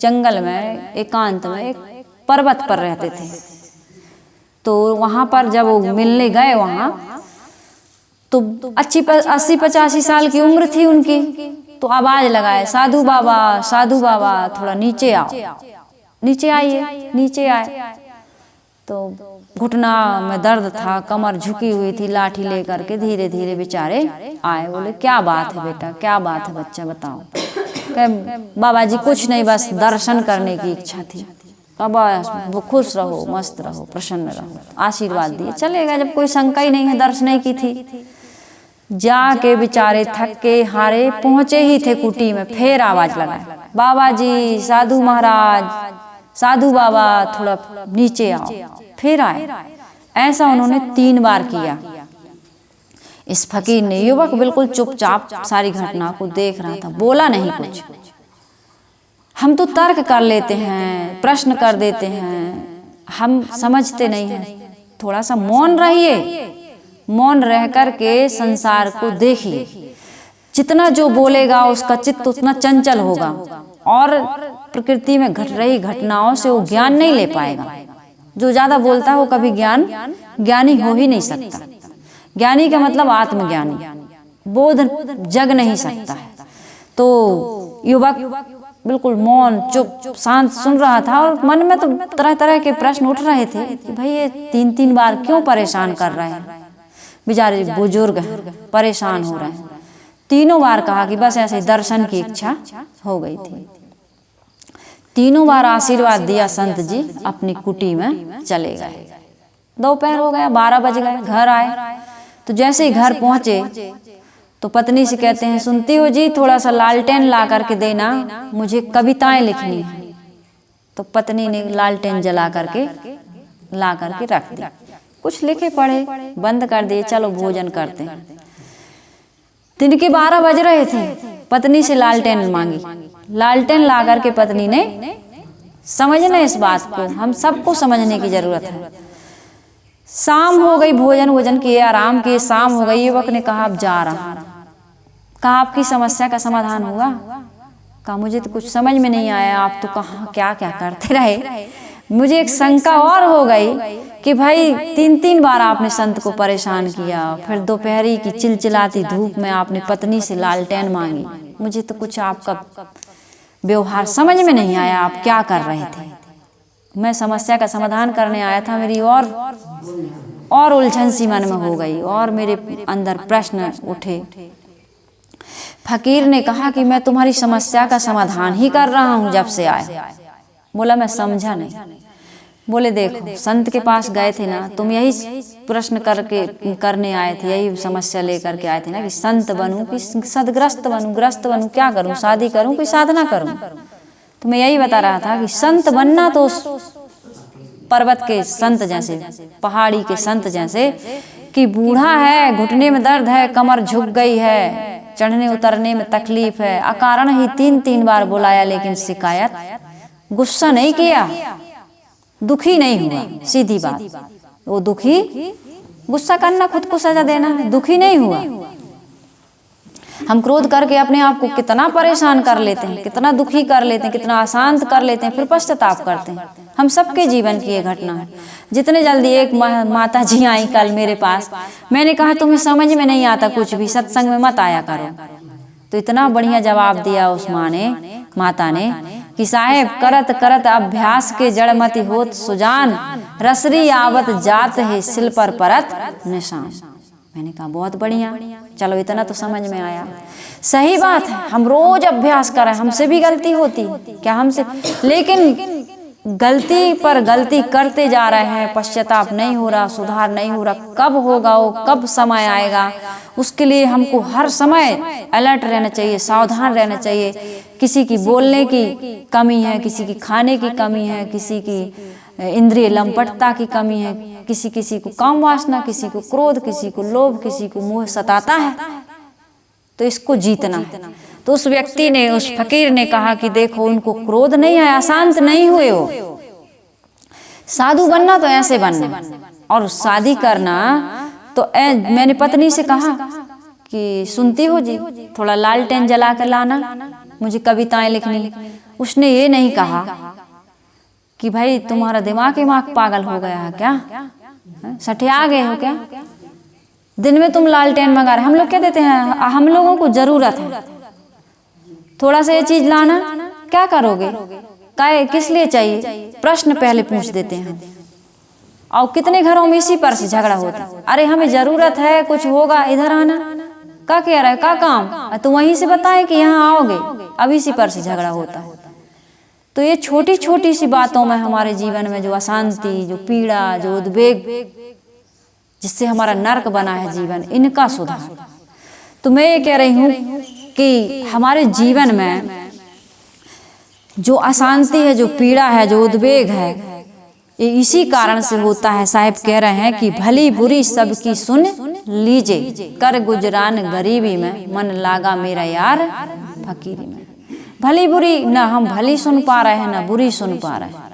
जंगल में एकांत में एक पर्वत पर रहते थे। तो वहां पर जब वो मिलने गए वहां, तो 80-85 साल की उम्र थी उनकी। तो आवाज लगाए, साधु बाबा थोड़ा नीचे आओ, नीचे आइए। नीचे आए तो घुटना में दर्द था, कमर झुकी हुई थी, लाठी लेकर के धीरे धीरे बेचारे आए। बोले क्या बात है बेटा, क्या बात है बच्चा, बताओ। कहे बाबा जी कुछ नहीं, बस दर्शन करने की इच्छा थी। बाबा वो खुश रहो, मस्त रहो, प्रसन्न रहो, आशीर्वाद दिए, चलेगा। जब कोई शंका ही नहीं है, दर्शन ही की थी। जाके बेचारे थक के हारे पहुंचे ही थे कुटी में, फिर आवाज लगाए, बाबा जी, साधु महाराज, साधु बाबा थोड़ा नीचे आओ। फिर आए। ऐसा उन्होंने 3 बार किया। इस फकीर ने, युवक बिल्कुल चुपचाप सारी घटना को देख रहा था, बोला नहीं कुछ। हम तो तर्क कर लेते हैं, प्रश्न कर देते हैं, हम समझते नहीं हैं। थोड़ा सा मौन रहिए, मौन रह करके संसार को देखिए। जितना जो बोलेगा उसका चित्त उतना चंचल होगा और प्रकृति में घट रही घटनाओं से वो ज्ञान नहीं ले पाएगा। जो ज्यादा बोलता है वो कभी ज्ञानी हो ही नहीं सकता। ज्ञानी का मतलब आत्मज्ञानी, बोध जग नहीं सकता है। तो युवक बिल्कुल मौन चुप शांत सुन रहा था और मन में तो तरह तरह के प्रश्न उठ रहे थे कि भाई ये 3-3 बार क्यों परेशान कर रहे हैं। बेचारे बुजुर्ग परेशान हो रहे हैं। 3 बार कहा कि बस ऐसे दर्शन की इच्छा हो गई थी। 3 बार आशीर्वाद दिया संत जी, अपनी कुटी में चले गए। दोपहर हो गया, 12 बज गए, घर आए। तो जैसे ही घर पहुंचे तो पत्नी से कहते हैं, सुनती हो जी, थोड़ा सा लालटेन ला करके देना, मुझे कविताएं लिखनी है। तो पत्नी ने लालटेन जला करके ला करके रख दी। कुछ लिखे पढ़े, बंद कर दिए, चलो भोजन करते हैं। दिन के 12 बज रहे थे, पत्नी से लालटेन मांगी। लालटेन ला करके पत्नी ने, समझना इस बात को, हम सबको समझने की जरूरत है। शाम हो गई, भोजन किए, आराम किए, शाम हो गई। युवक ने कहा अब जा रहा। कहा आपकी समस्या का समाधान हुआ? कहा मुझे तो कुछ समझ में नहीं आया, आप तो कहाँ क्या क्या करते रहे। मुझे एक शंका और हो गई कि भाई 3-3 बार आपने संत को परेशान किया, फिर दोपहरी की चिलचिलाती धूप में आपने पत्नी से लालटेन मांगी। मुझे तो कुछ आपका व्यवहार समझ में नहीं आया, आप क्या कर रहे थे। मैं समस्या का समाधान करने आया था, मेरी और उलझन सी मन में हो गई और मेरे अंदर प्रश्न उठे। फकीर ने कहा कि मैं तुम्हारी समस्या का समाधान ही कर रहा हूं जब से आया। बोला मैं समझा नहीं। बोले देखो, संत के पास गए थे ना, तुम यही प्रश्न करने आए थे, यही समस्या लेकर के आए थे ना कि संत बनूं कि सदग्रस्त बनूं, ग्रस्त बनूं, क्या करूं, शादी करूं कि साधना करूं। तो मैं यही बता रहा था कि संत बनना तो पर्वत के संत जैसे, पहाड़ी के संत जैसे कि बूढ़ा है, घुटने में दर्द है, कमर झुक गई है, चढ़ने उतरने में तकलीफ है, अकारण ही 3-3 बार बुलाया, लेकिन शिकायत, गुस्सा नहीं किया, दुखी नहीं हुआ। सीधी बात, वो दुखी, गुस्सा करना खुद को सजा देना है, दुखी नहीं हुआ। हम क्रोध करके अपने आप को कितना परेशान कर लेते हैं, कितना दुखी कर लेते हैं, कितना अशांत कर लेते हैं, फिर पश्चाताप करते हैं। हम सबके जीवन की ये घटना है। जितने जल्दी एक माता जी आई कल मेरे पास, मैंने कहा तुम्हें समझ में नहीं आता कुछ भी, सत्संग में मत आया करो। तो इतना बढ़िया जवाब दिया उस माता ने कि साहेब करत करत अभ्यास के जड़मति होत सुजान, रसरी आवत जात है सिल पर परत निशान। मैंने कहा बहुत बढ़िया, चलो इतना तो समझ में आया। सही बात है, हम रोज अभ्यास करें, हमसे भी गलती होती क्या, हमसे, लेकिन गलती पर गलती करते जा रहे हैं, पश्चाताप नहीं हो रहा, सुधार नहीं हो रहा। कब होगा वो, कब समय आएगा, उसके लिए हमको हर समय अलर्ट रहना चाहिए, सावधान रहना चाहिए। किसी की बोलने की कमी है, किसी की खाने की कमी है, किसी की इंद्रिय लंपटता की कमी है, किसी को काम वासना, किसी को क्रोध, किसी को लोभ, किसी को मोह सताता है, तो इसको जीतना है। तो उस व्यक्ति ने, उस फकीर ने कहा कि देखो उनको क्रोध नहीं है, अशांत नहीं हुए हो। साधु बनना तो ऐसे बनना, और शादी करना तो मैंने पत्नी से कहा कि सुनती हो जी, थोड़ा लालटेन जला कर लाना, मुझे कविताएं लिखनी। उसने ये नहीं कहा कि भाई तुम्हारा दिमाग पागल हो गया है क्या, सठिया गए हो क्या, दिन में तुम लालटेन मंगा रहे। हम लोग क्या देते हैं, हम लोगों को जरूरत है थोड़ा सा ये चीज लाना, क्या करोगे, काय किस लिए चाहिए, प्रश्न पहले पूछ देते हैं। और कितने घरों में इसी पर से झगड़ा होता है, अरे हमें जरूरत है, कुछ होगा इधर आना, क्या कह रहा है, क्या काम, तो वहीं से बताएं कि यहाँ आओगे, अब इसी पर से झगड़ा होता है। तो ये छोटी छोटी सी बातों में हमारे जीवन में जो अशांति, जो पीड़ा, जो उद्वेग, जिससे हमारा नरक बना है जीवन, इनका सुधार। तो मैं ये कह रही हूँ कि हमारे जीवन में जो अशांति है, जो पीड़ा है, जो उद्वेग है, ये इसी कारण से होता है। साहिब कह रहे हैं कि भली बुरी सबकी सुन लीजे, कर गुजरान गरीबी में, मन लागा मेरा यार फकीरी में। भली बुरी ना हम भली सुन पा रहे हैं, ना बुरी सुन पा रहे हैं।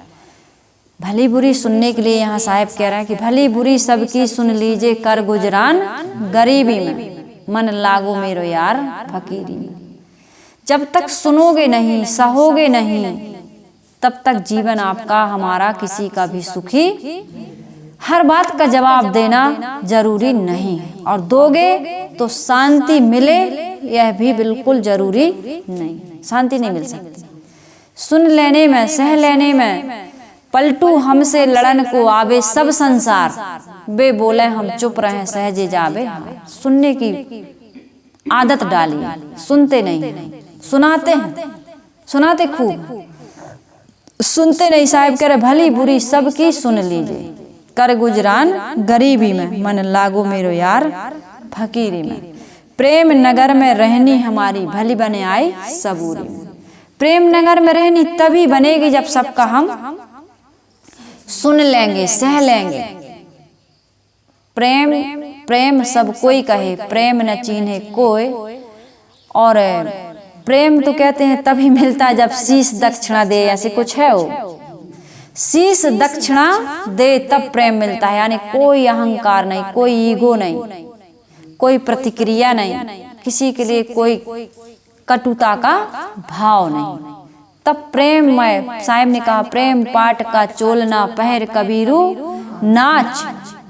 भली बुरी सुनने के लिए यहाँ साहिब कह रहे हैं कि भली बुरी सबकी सुन लीजे, कर गुजरान गरीबी में, मन लागो मेरो यार फकीरी में। जब तक सुनोगे नहीं, सहोगे नहीं, तब तक जीवन आपका, हमारा, किसी का भी सुखी। हर बात का जवाब देना जरूरी नहीं है, और दोगे तो शांति मिले, यह भी बिल्कुल जरूरी नहीं। शांति नहीं मिल सकती। सुन लेने में, सह लेने में, पलटू हमसे लड़न को आवे सब संसार, बे बोले हम चुप रहे सहजे जावे। सुनने की आदत डाली, सुनते नहीं, सुनाते हैं, सुनाते खूब, सुनते नहीं। साहिब कह रहे भली बुरी सबकी सुन लीजिए, कर गुजरान गरीबी में, मन लागो मेरो यार फकीरी में। प्रेम नगर में रहनी हमारी, भली बने आई सबूरी में। प्रेम नगर में रहनी तभी बनेगी जब सबका हम सुन लेंगे, सह लेंगे। प्रेम प्रेम सब कोई कहे, प्रेम न चीन्हे कोई। और प्रेम तो कहते हैं तभी मिलता है जब शीश दक्षिणा दे, ऐसे कुछ है वो, शीश दक्षिणा दे तब प्रेम मिलता है। यानी कोई अहंकार नहीं, कोई ईगो नहीं, कोई प्रतिक्रिया नहीं, किसी के लिए कोई कटुता का भाव नहीं, तब प्रेम में। साहिब ने कहा प्रेम पाट का चोलना, पहर कबीरू नाच,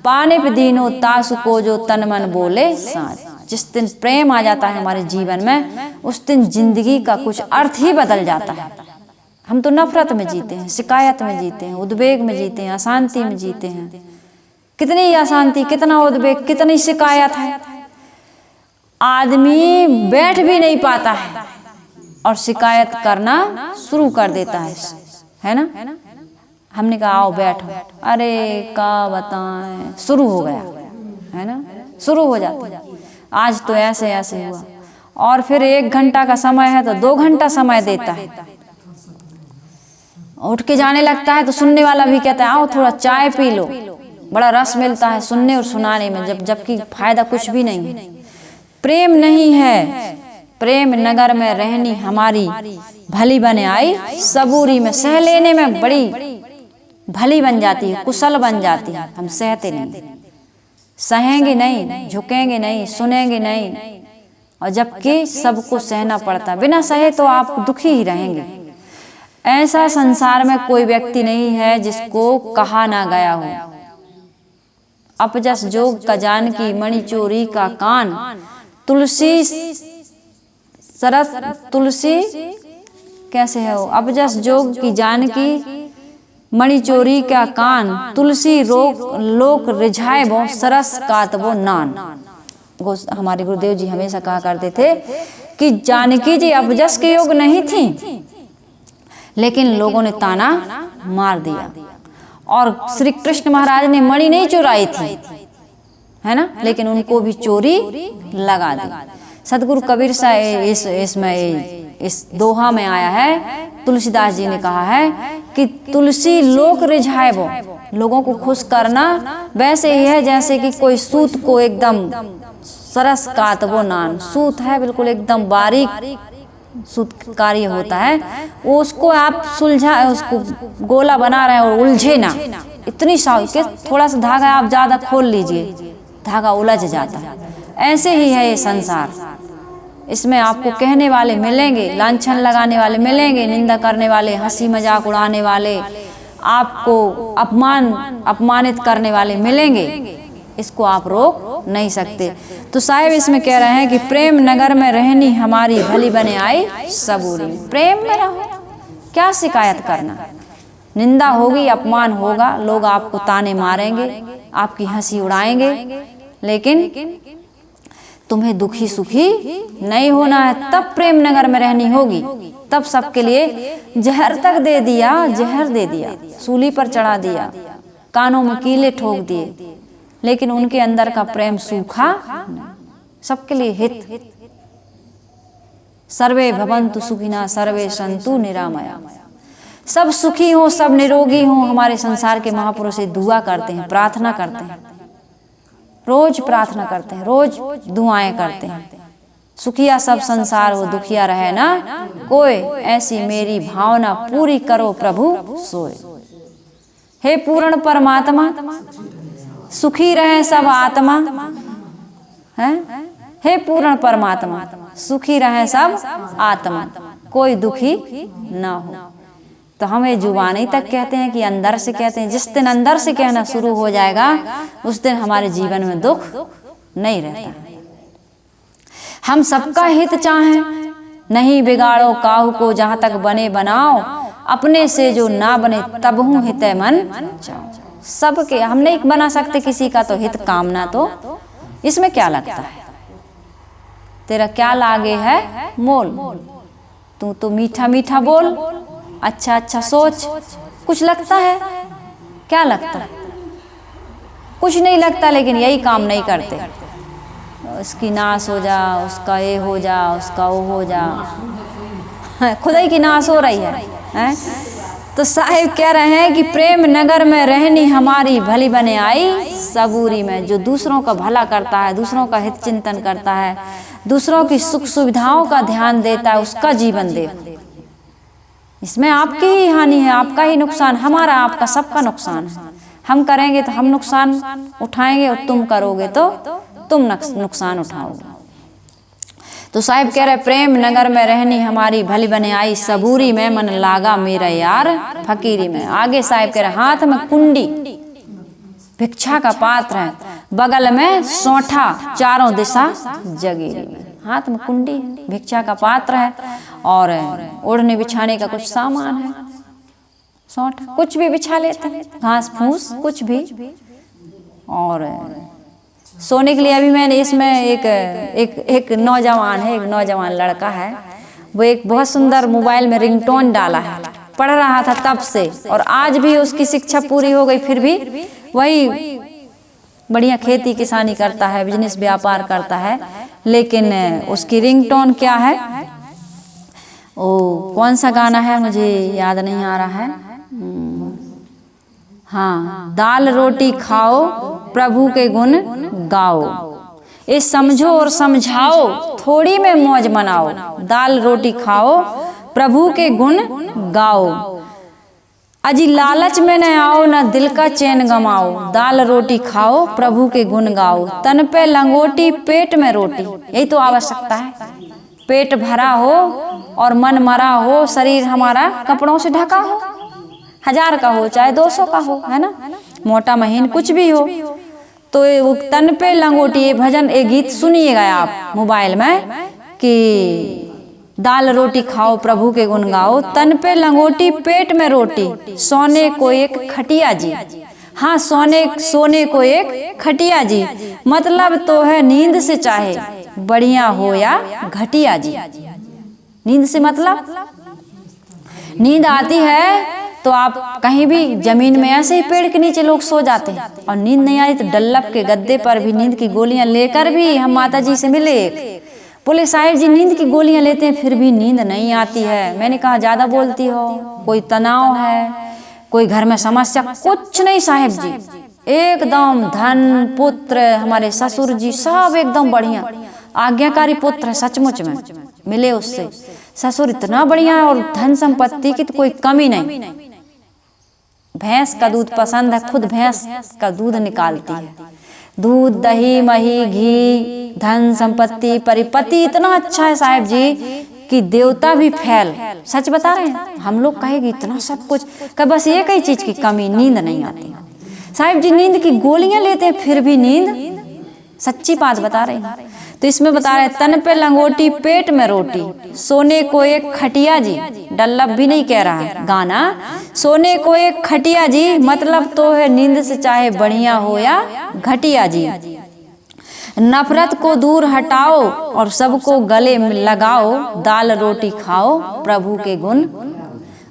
पाने पे दीनो तासु को जो तन मन बोले साच। जिस दिन प्रेम आ जाता है हमारे जीवन में, उस दिन जिंदगी का कुछ अर्थ ही बदल जाता है। हम तो नफरत में जीते हैं, शिकायत में जीते हैं, उद्वेग में जीते हैं, अशांति में जीते हैं। कितनी अशांति, कितना उद्वेग, कितनी शिकायत है। आदमी बैठ भी नहीं पाता है और शिकायत करना शुरू कर देता है ना। हमने कहा आओ बैठो, अरे क्या बताएं, शुरू हो गया है ना, शुरू हो जाता। आज तो ऐसे ऐसे हुआ, और फिर 1 घंटा का समय है तो 2 घंटा समय देता है। उठ के जाने लगता है तो सुनने वाला भी कहता है आओ थोड़ा चाय पी लो। बड़ा रस मिलता है सुनने और सुनाने में, जबकि फायदा कुछ भी नहीं है। प्रेम नहीं है, प्रेम नगर में रहनी हमारी, भली बने आई सबूरी में। सह लेने में बड़ी भली बन जाती है, कुशल बन जाती है। हम सहते नहीं, सहेंगे नहीं, झुकेंगे नहीं, सुनेंगे नहीं, और जबकि सबको सहना पड़ता है। बिना सहे तो आप दुखी ही रहेंगे। ऐसा संसार में कोई व्यक्ति नहीं है जिसको कहा ना गया हो, अपजस जोग का जान की, मणि चोरी का कान, तुलसी सरस, तुलसी कैसे है वो, अपजस जोग की जान की, मणि चोरी का कान, तुलसी रोक लोक रिझाए वो, सरस कात वो नान। हमारे गुरुदेव जी हमेशा कहा करते थे कि जानकी जी अपजस के योग नहीं थी, लेकिन लोगों ने ताना मार दिया। और श्री कृष्ण महाराज ने मणि नहीं चुराई थी, है ना, लेकिन उनको भी चोरी लगा दी। सदगुरु कबीर साहब इस दोहा में आया है, तुलसीदास जी ने कहा है कि तुलसी लोक रिझाए वो, लोगों को खुश करना वैसे ही है जैसे कि कोई सूत को एकदम सरस कात वो नान, सूत है बिल्कुल एकदम बारीक सूत कार्य होता है, वो उसको आप सुलझा, उसको गोला बना रहे हैं और उलझे ना, इतनी के थोड़ा सा धागा आप ज्यादा खोल लीजिए, धागा उलझ जाता है। ऐसे ही है ये संसार। इसमें आपको कहने वाले मिलेंगे, लांछन लगाने वाले मिलेंगे, निंदा करने वाले, हंसी मजाक उड़ाने वाले, आपको अपमानित करने वाले मिलेंगे। इसको आप रोक नहीं सकते। तो साहिब इसमें कह रहे हैं कि प्रेम नगर में रहनी हमारी भली बने आई सबूरी। प्रेम में रहो, क्या शिकायत करना। निंदा होगी, अपमान होगा, लोग आपको ताने मारेंगे, आपकी हंसी उड़ाएंगे, लेकिन तुम्हें दुखी सुखी नहीं होना है। तब प्रेम नगर में रहनी होगी। तब सबके लिए जहर तक दे दिया, जहर दे दिया, सूली पर चढ़ा दिया, कानों में कीले ठोक दिए, लेकिन उनके अंदर का प्रेम सूखा। सबके लिए हित। सर्वे भवन्तु सुखिनः सर्वे सन्तु निरामया। सब सुखी हो, सब निरोगी हो। हमारे संसार के महापुरुष दुआ करते हैं, प्रार्थना करते हैं, रोज प्रार्थना करते हैं, रोज दुआएं करते हैं। सुखिया सब संसार हो, दुखिया रहे ना कोई, ऐसी मेरी भावना पूरी करो प्रभु सोए। हे पूर्ण परमात्मा, सुखी रहे सब आत्मा है। हे पूर्ण परमात्मा, सुखी रहे सब आत्मा, कोई दुखी ना हो। तो हम ये जुबानी तक कहते हैं कि अंदर से कहते हैं। जिस दिन अंदर से कहना शुरू हो जाएगा, उस दिन हमारे जीवन में दुख नहीं रहता। हम सबका हित चाहें, नहीं बिगाड़ो काहू को, जहां तक बने बनाओ, अपने से जो ना बने तबहु हित मन चाओ। सबके हम नहीं बना सकते किसी का तो हित कामना, तो इसमें क्या लगता है? तेरा क्या लागे है मोल, तू तो मीठा मीठा बोल, अच्छा अच्छा सोच। कुछ लगता है? क्या लगता है? कुछ नहीं लगता, लेकिन यही काम नहीं करते। उसकी नाश हो जा, उसका ये हो जा, उसका वो हो जा, खुदा ही की नाश हो रही है? तो साहिब कह रहे हैं कि प्रेम नगर में रहनी हमारी भली बने आई सबूरी में। जो दूसरों का भला करता है, दूसरों का हित चिंतन करता है, दूसरों की सुख सुविधाओं का ध्यान देता है, उसका जीवन देखो। इसमें आपकी ही हानि है, आपका ही नुकसान, हमारा आपका सबका नुकसान है। हम करेंगे तो हम नुकसान उठाएंगे, और तुम करोगे तो तुम नुकसान उठाओगे। तो साहिब कह रहे प्रेम नगर में रहनी हमारी भली बने आई सबूरी में, मन लागा मेरा यार फकीरी में। आगे साहिब कह रहे हाथ में कुंडी, भिक्षा का पात्र है, बगल में सोंठा, चारों दिशा जगीरी में। हाथ में कुंडी, भिक्षा का पात्र है, और ओढ़ने बिछाने का कुछ सामान है, सोंठा, कुछ भी बिछा लेते हैं, घास फूस कुछ भी। और सोने के लिए अभी मैंने इसमें एक नौजवान है, एक नौजवान लड़का है, वो एक बहुत सुंदर मोबाइल में रिंगटोन डाला है, पढ़ रहा था तब से, और आज भी उसकी शिक्षा पूरी हो गई, फिर भी वही बढ़िया खेती किसानी करता है, बिजनेस व्यापार करता है। लेकिन उसकी रिंगटोन क्या है, ओ कौन सा गाना है मुझे याद नहीं आ रहा है। हाँ, दाल रोटी खाओ प्रभु के गुण गाओ, ये समझो और समझाओ, थोड़ी में मौज मनाओ। दाल रोटी खाओ प्रभु के गुण गाओ, अजी लालच में न आओ, न दिल का चैन गमाओ। दाल रोटी खाओ प्रभु के गुण गाओ, तन पे लंगोटी पेट में रोटी। यही तो आवश्यकता है, पेट भरा हो और मन मरा हो, शरीर हमारा कपड़ों से ढका हो, 1000 का हो चाहे 200 का हो, है ना, मोटा महीन कुछ भी हो। तो वो तन पे लंगोटी, ये भजन, ये गीत सुनिएगा आप मोबाइल में कि दाल रोटी खाओ प्रभु के गुण गाओ, तन पे लंगोटी पेट में रोटी, सोने को एक खटिया जी। हाँ, सोने को एक खटिया जी, मतलब तो है नींद से चाहे बढ़िया हो या घटिया जी। नींद से मतलब नींद आती है तो आप कहीं भी जमीन में ऐसे ही पेड़ के नीचे लोग सो जाते हैं, और नींद नहीं आई तो डल्लप के गद्दे पर भी नींद की गोलियां लेकर भी हम माता जी से मिले, बोले साहिब जी नींद की गोलियां लेते हैं फिर भी नींद नहीं आती है। मैंने कहा ज्यादा बोलती हो, कोई तनाव है, कोई घर में समस्या? कुछ नहीं साहिब जी, एकदम धन पुत्र, हमारे ससुर जी सब एकदम बढ़िया, आज्ञाकारी पुत्र है, सचमुच में मिले उससे, ससुर इतना बढ़िया है, और धन संपत्ति की तो कोई कमी नहीं। भैंस का दूध पसंद है, खुद भैंस का दूध निकालती है, दूध दही मही घी धन संपत्ति परिपति इतना अच्छा है साहिब जी कि देवता भी फैल। सच बता रहे हैं, हम लोग कहेगी इतना सब कुछ कि बस एक ही चीज की कमी, नींद नहीं आती। साहिब जी नींद की गोलियां लेते हैं फिर भी नींद, सच्ची बात बता रहे हैं। तो इसमें बता रहे हैं, तन पे लंगोटी पेट में रोटी, सोने को एक खटिया जी, डल्लब भी नहीं कह रहा है गाना, सोने को एक खटिया जी, मतलब तो है नींद से चाहे बढ़िया हो या घटिया जी। नफरत को दूर हटाओ और सबको गले में लगाओ, दाल रोटी खाओ प्रभु के गुण।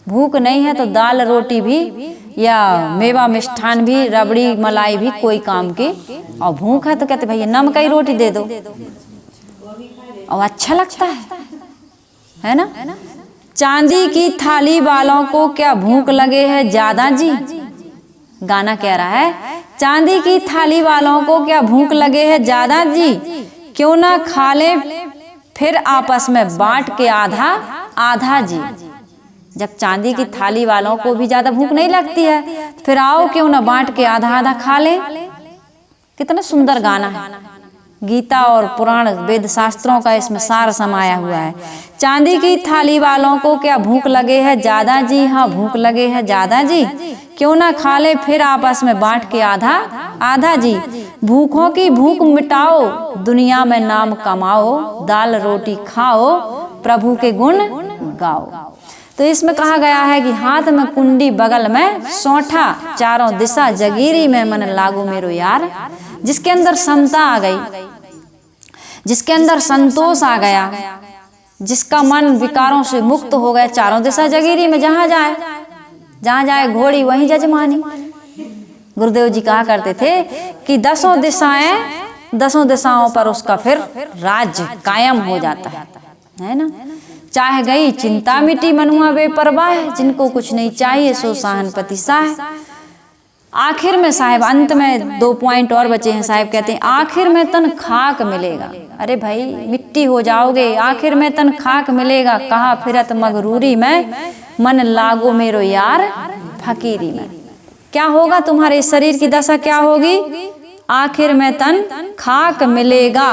भूख नहीं है तो दाल रोटी भी या मेवा मिष्ठान भी, रबड़ी मलाई भी कोई काम की, और भूख है तो कहते भैया नमक की रोटी दे दो, और अच्छा लगता है ना। चांदी की थाली वालों को क्या भूख लगे है ज्यादा जी, गाना कह रहा है, चांदी की थाली वालों को क्या भूख लगे है ज्यादा जी, क्यों ना खा ले फिर आपस में बांट के आधा आधा जी। जब चांदी की थाली वालों को भी ज्यादा भूख नहीं लगती है, फिर आओ क्यों ना बांट के आधा आधा खा ले। कितना सुंदर गाना है, गीता और पुराण वेद शास्त्रों का इसमें सार समाया हुआ है। चांदी की थाली वालों को क्या भूख लगे है ज्यादा जी, हाँ भूख लगे है ज्यादा जी, क्यों ना खा ले फिर आपस में बांट के आधा आधा जी। भूखों की भूख मिटाओ, दुनिया में नाम कमाओ, दाल रोटी खाओ प्रभु के गुण गाओ। तो इसमें कहा गया है कि हाथ में कुंडी बगल में सौंठा, चारों दिशा जगीरी में मन लागू मेरो यार। जिसके अंदर समता आ गई, जिसके अंदर संतोष आ गया, जिसका मन विकारों से मुक्त हो गया, चारों दिशा जगीरी में जहां जाए घोड़ी वहीं जजमानी। गुरुदेव जी कहा करते थे कि दसों दिशाओं पर उसका फिर राज्य कायम हो जाता है ना। चाहे गई चिंता मिटी मनुआ बेपरवाह, जिनको कुछ नहीं चाहिए सो साहनपति साह। आखिर में साहब, अंत में 2 पॉइंट और बचे हैं। साहब कहते हैं आखिर में तन खाक मिलेगा। अरे भाई मिट्टी हो जाओगे, आखिर में तन खाक मिलेगा, कहा फिरत मगरूरी में, मन लागो मेरो यार फकीरी में। क्या होगा तुम्हारे शरीर की दशा, क्या होगी? आखिर में तन खाक मिलेगा,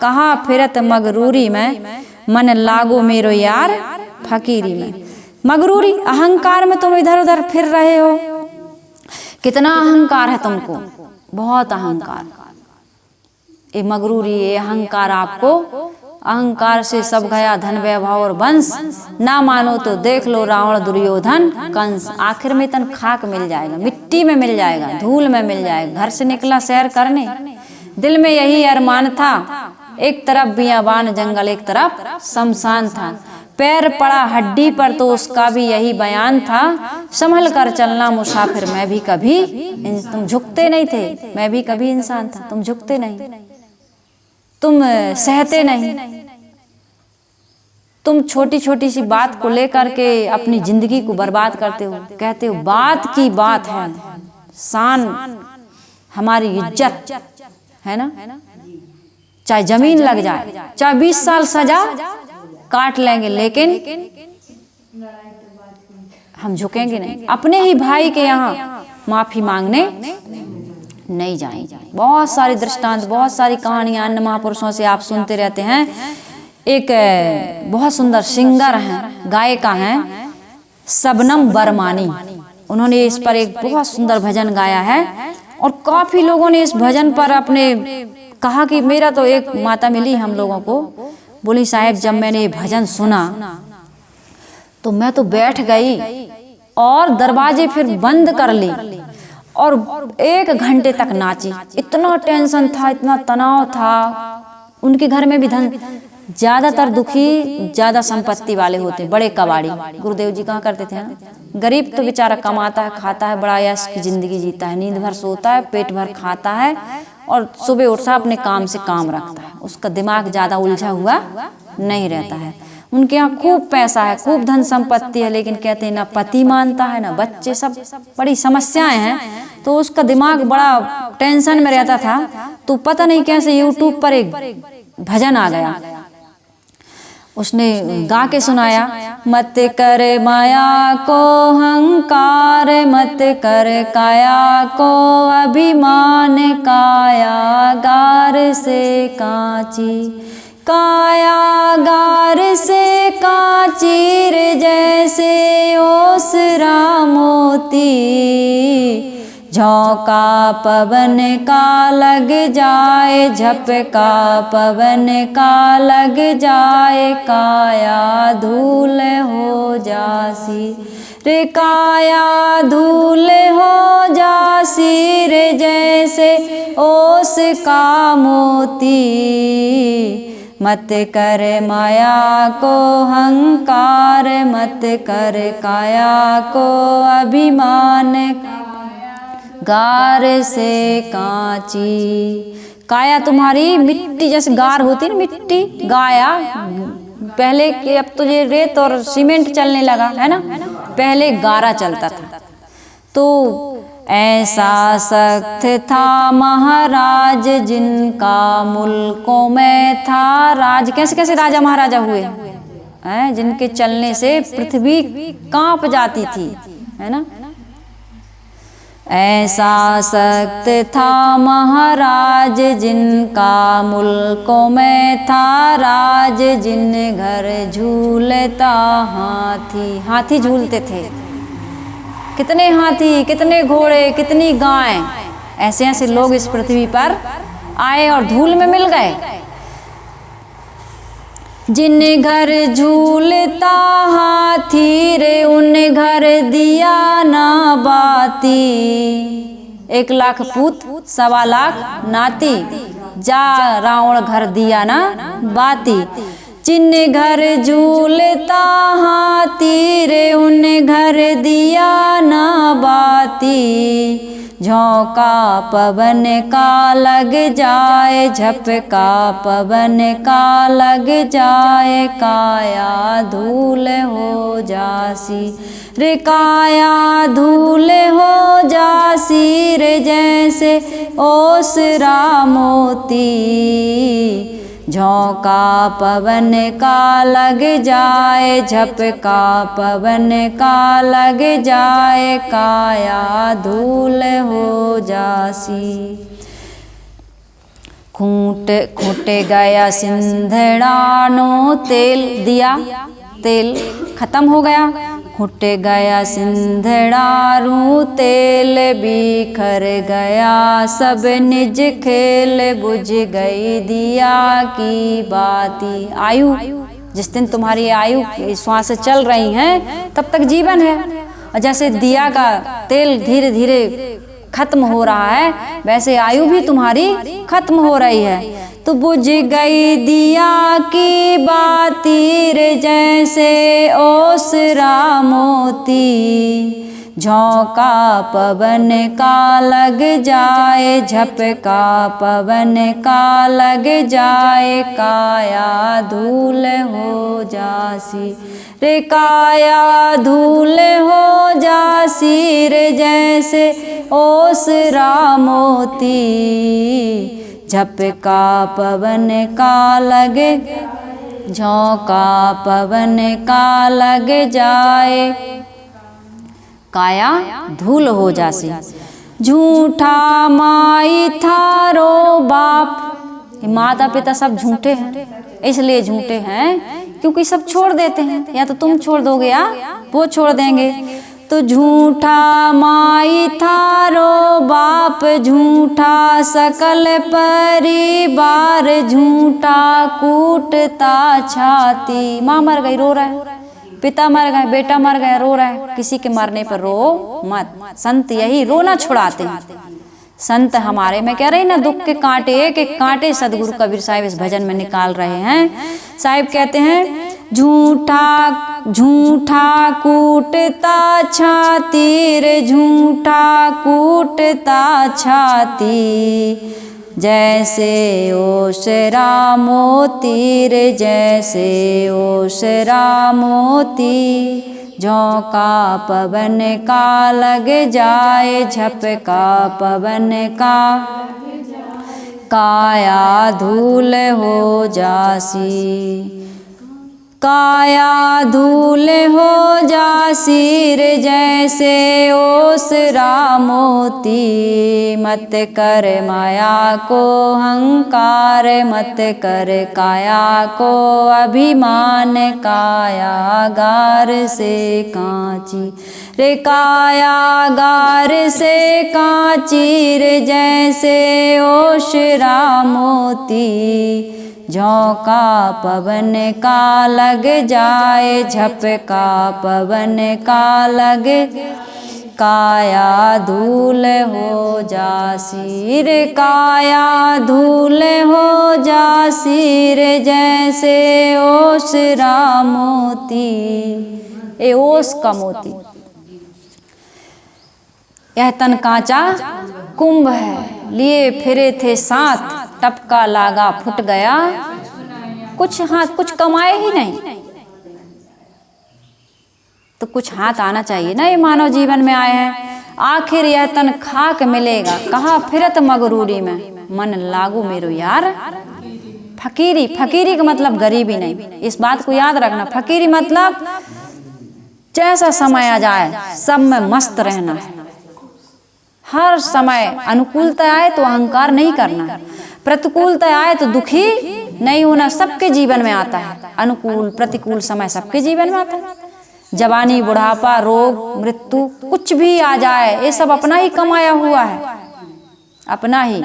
कहा फिरत मगरूरी में, मन लागो मेरो यार फकीरी में। मगरूरी, अहंकार में तुम इधर उधर फिर रहे हो। कितना अहंकार है तुमको, बहुत अहंकार। ये मगरूरी, ये अहंकार आपको, अहंकार से सब गया धन वैभव और वंश, ना मानो तो देख लो रावण दुर्योधन कंस। आखिर में तन खाक मिल जाएगा, मिट्टी में मिल जाएगा, धूल में मिल जाएगा। घर से निकला सैर करने, दिल में यही अरमान था, एक तरफ बियाबान जंगल एक तरफ शमशान था। पैर पड़ा हड्डी पर तो उसका भी यही बयान था, संभल कर चलना मुसाफिर मैं भी कभी। तुम झुकते नहीं थे, मैं भी कभी इंसान था। तुम झुकते नहीं, तुम सहते नहीं, तुम छोटी छोटी सी बात को लेकर के अपनी जिंदगी को बर्बाद करते हो। कहते हो बात की बात है, शान हमारी इज्जत है ना। चाहे जमीन लग जाए, चाहे 20 साल सजा काट लेंगे, लेकिन हम झुकेंगे नहीं। अपने ही भाई के यहाँ माफी मांगने नहीं जाएंगे। बहुत सारी दृष्टांत, बहुत सारी कहानियां अन्य महापुरुषों से आप सुनते रहते हैं। एक बहुत सुंदर सिंगर हैं, गायिका हैं, शबनम बरमानी। उन्होंने इस पर एक बहुत सुंदर भजन गाया है और काफी लोगों ने इस भजन पर अपने कहा कि मेरा तो एक माता मिली हम लोगों को, बोली साहब जब मैंने ये भजन सुना तो मैं तो बैठ गई और दरवाजे फिर बंद कर ली और 1 घंटे तक नाची। इतना टेंशन था, इतना तनाव था। उनके घर में भी धन, ज्यादातर दुखी ज्यादा संपत्ति वाले होते, बड़े कबाड़ी। गुरुदेव जी कहा करते थे ना, गरीब तो बेचारा कमाता है, खाता है, बड़ा यश की जिंदगी जीता है, नींद भर सोता है, पेट भर खाता है और सुबह उठता अपने काम से काम रखता है। उसका दिमाग ज्यादा उलझा हुआ नहीं रहता है। उनके यहाँ खूब पैसा है, खूब धन संपत्ति है, लेकिन कहते हैं ना पति मानता है ना बच्चे, सब बड़ी समस्याएं हैं। तो उसका दिमाग बड़ा टेंशन में रहता था। तो पता नहीं कैसे यूट्यूब पर एक भजन आ गया, उसने गा के सुनाया, मत कर माया को हंकार, मत कर काया को अभिमान, काया गार से कांची, कायागार से कांची रे जैसे ओसरा मोती। झोंका पवन का लग जाए, झपका पवन का लग जाए, काया धूल हो जासी रे, काया धूल हो जासी रे जैसे ओस का मोती। मत कर माया को हंकार, मत कर काया को अभिमान, गार से कांची। काया तुम्हारी मिट्टी जैसे गार होती है ना, मिट्टी गाया पहले के, अब तो ये रेत और सीमेंट चलने लगा है ना, पहले गारा चलता था। तो ऐसा सख्त था महाराज जिनका मुल्कों में था राज। कैसे कैसे राजा महाराजा हुए हैं, जिनके चलने से पृथ्वी कांप जाती थी, है ना। ऐसा सख्त था महाराज जिनका मुल्कों में था राज, जिन घर झूलता हाथी। हाथी झूलते थे, कितने हाथी, कितने घोड़े, कितनी गाय, ऐसे ऐसे लोग इस पृथ्वी पर आए और धूल में मिल गए। जिन घर झूलता हाथी रे, उन घर दिया ना बाती। 1 लाख पूत 1.25 लाख नाती, जा रावण घर दिया ना बाती। जिन घर झूलता हाथी रे, उन घर दिया ना बाती। झोंका पवन का लग जाए, झपका पवन का लग जाए, काया धूल हो जासी रे, काया धूल हो जासी रे जैसे ओसरा मोती। झोंका पवन का लग जाए, झपका पवन का लग जाए, काया धूल हो जासी। खूंट खूंटे गया सिंधड़ानो, तेल दिया, तेल खत्म हो गया। खूंटे गया सिंधड़ारू, तेल बिखर गया सब निज खेल, बुझ गई दिया की बाती। आयु, जिस दिन तुम्हारी आयु श्वास चल रही हैं तब तक जीवन है, और जैसे दिया का तेल धीरे धीरे खत्म हो रहा है, वैसे आयु भी तुम्हारी खत्म हो रही है। तो बुझ गई दिया की बाती रे जैसे ओसरा मोती। झोंका पवन का लग जाए, झपका पवन का लग जाए, काया धूल हो जासी रे, काया धूल हो जासी रे जैसे ओसरा मोती। झपका पवन का लगे, झोंका पवन का लग जाए, काया धूल हो जासी। झूठा माई थारो बाप, माता पिता सब झूठे हैं, इसलिए झूठे हैं क्योंकि सब छोड़ देते हैं, या तो तुम छोड़ दोगे या वो छोड़ देंगे। तो झूठा माई थारो बाप, झूठा सकल परिवार, झूठा कूटता छाती। माँ मर गई रो रहा है, पिता मर गए, बेटा मर गया रो रहा है, किसी के मरने पर रो मत। संत यही रोना छुड़ाते हैं। संत हमारे, मैं कह रही ना, दुख के कांटे, एक एक कांटे सदगुरु कबीर साहिब इस भजन में निकाल रहे हैं। साहिब कहते हैं, झूठा झूठा कूटता छाती रे, झूठा कूटता छाती, जैसे ओसरा मोती रे, जैसे ओसरा मोती। झोंका पवन का लग जाए, झपका पवन का, काया धूल हो जासी। काया धूल हो जा सिर जैसे ओसरा मोती, मत कर माया को हंकार, मत कर काया को अभिमान, कायागार से कांची रे कायागार से कांची रे जैसे ओसरा मोती, झोंका पवन का लग जाए झपका पवन का लग, काया धूल हो जा सिर, काया धूल हो जा सिर जैसे ओसरा मोती। ए ओस का मोती, यह तन कांचा कुंभ है, लिए फिरे थे साथ, टपका लागा फुट गया, कुछ हाथ कुछ कमाए ही नहीं तो कुछ हाथ आना चाहिए ना। ये मानव जीवन में आए हैं, आखिर यह तन खाक मिलेगा, कहा फिरत मगरूरी में, मन लागू मेरो यार। फकीरी, फकीरी का मतलब गरीबी नहीं, इस बात को याद रखना। फकीरी मतलब जैसा समय आ जाए सब में मस्त रहना है, हर समय अनुकूलता आए तो अहंकार नहीं करना है, प्रतिकूलता आए तो दुखी नहीं होना। सबके जीवन में आता है अनुकूल प्रतिकूल समय, सबके जीवन में आता है। जवानी, बुढ़ापा, रोग, मृत्यु, कुछ भी आ जाए ये सब अपना ही कमाया हुआ है, अपना ही।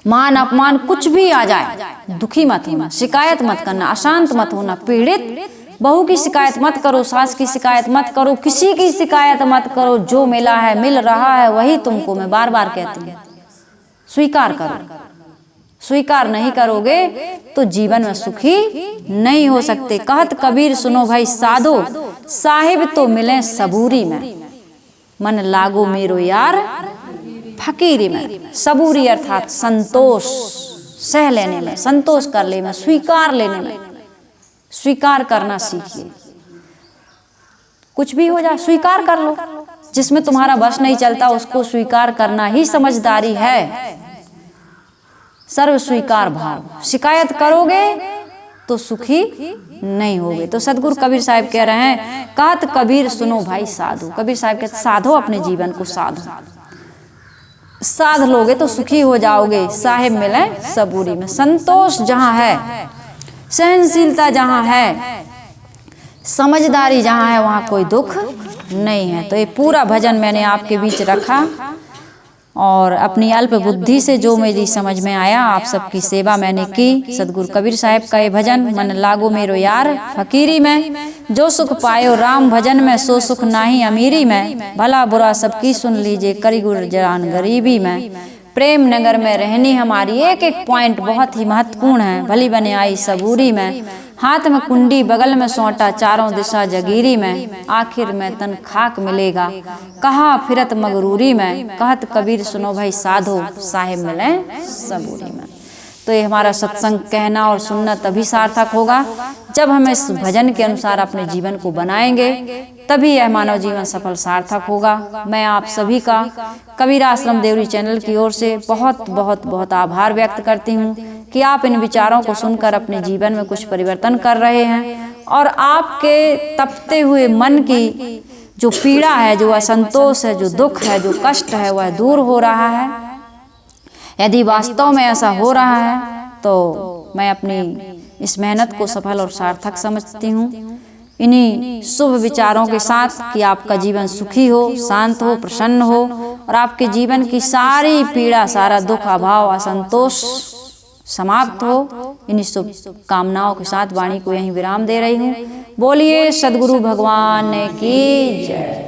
मान अपमान कुछ भी आ जाए, दुखी मत होना, शिकायत मत करना, अशांत मत होना, पीड़ित। बहू की शिकायत मत करो, सास की शिकायत मत करो, किसी की शिकायत मत करो। जो मिला है मिल रहा है वही तुमको मैं बार बार कहती हूँ, स्वीकार करो। स्वीकार नहीं करोगे तो जीवन में सुखी नहीं हो सकते। कहत कबीर सुनो भाई साधो, साहिब तो मिले सबूरी में, मन लागो मेरो यार फकीरी में। सबूरी अर्थात संतोष सह लेने में, संतोष कर ले में, स्वीकार लेने में। स्वीकार करना सीखिए, कुछ भी हो जाए स्वीकार कर लो। जिसमें तुम्हारा बस नहीं चलता उसको स्वीकार करना ही समझदारी है। सर्व स्वीकार भाव, शिकायत करोगे तो सुखी नहीं होगे। तो सदगुरु कबीर साहब कह रहे हैं, कहत कबीर सुनो भाई साधु। कबीर साहब कहते साधो, अपने जीवन को साधो, साध लोगे तो सुखी हो जाओगे। साहिब मिले सबूरी में, संतोष जहाँ है, सहनशीलता जहाँ है, समझदारी जहाँ है, वहाँ कोई दुख नहीं है। तो ये पूरा भजन मैंने आपके बीच रखा और अपनी अल्प बुद्धि से जो मेरी समझ में आया आप सबकी सेवा मैंने की। सदगुरु कबीर साहब का ये भजन, मन लागो मेरो यार फकीरी में, जो सुख पायो राम भजन में, सो सुख नाही अमीरी में, भला बुरा सबकी सुन लीजिए, करी गुजरान गरीबी में। प्रेम नगर में रहनी हमारी, एक एक पॉइंट बहुत ही महत्वपूर्ण है। भली बने आई सबूरी में, हाथ में कुंडी बगल में सोंटा, चारों दिशा जगीरी में, आखिर में तन खाक मिलेगा, कहा फिरत मगरूरी में। कहत कबीर सुनो भाई साधो, साहिब मिले सबूरी में। तो ये हमारा सत्संग कहना और सुनना तभी सार्थक होगा जब हम इस भजन के अनुसार अपने जीवन को बनाएंगे, तभी यह मानव जीवन सफल सार्थक होगा। मैं आप सभी का कबीर आश्रम देवरी चैनल की ओर से बहुत बहुत बहुत आभार व्यक्त करती हूँ कि आप इन विचारों को सुनकर अपने जीवन में कुछ परिवर्तन कर रहे हैं और आपके तपते हुए मन की जो पीड़ा है, जो असंतोष है, जो दुख है, जो कष्ट है, वह दूर हो रहा है। यदि वास्तव में ऐसा हो रहा है तो मैं अपनी इस मेहनत को सफल और सार्थक समझती हूँ। इन्हीं शुभ विचारों के साथ कि आपका जीवन सुखी हो, शांत हो, प्रसन्न हो और आपके जीवन की सारी पीड़ा, सारा दुख, अभाव, असंतोष समाप्त हो। इन्हीं शुभ कामनाओं के साथ वाणी को यहीं विराम दे रही हूँ। बोलिए सद्गुरु भगवान की जय।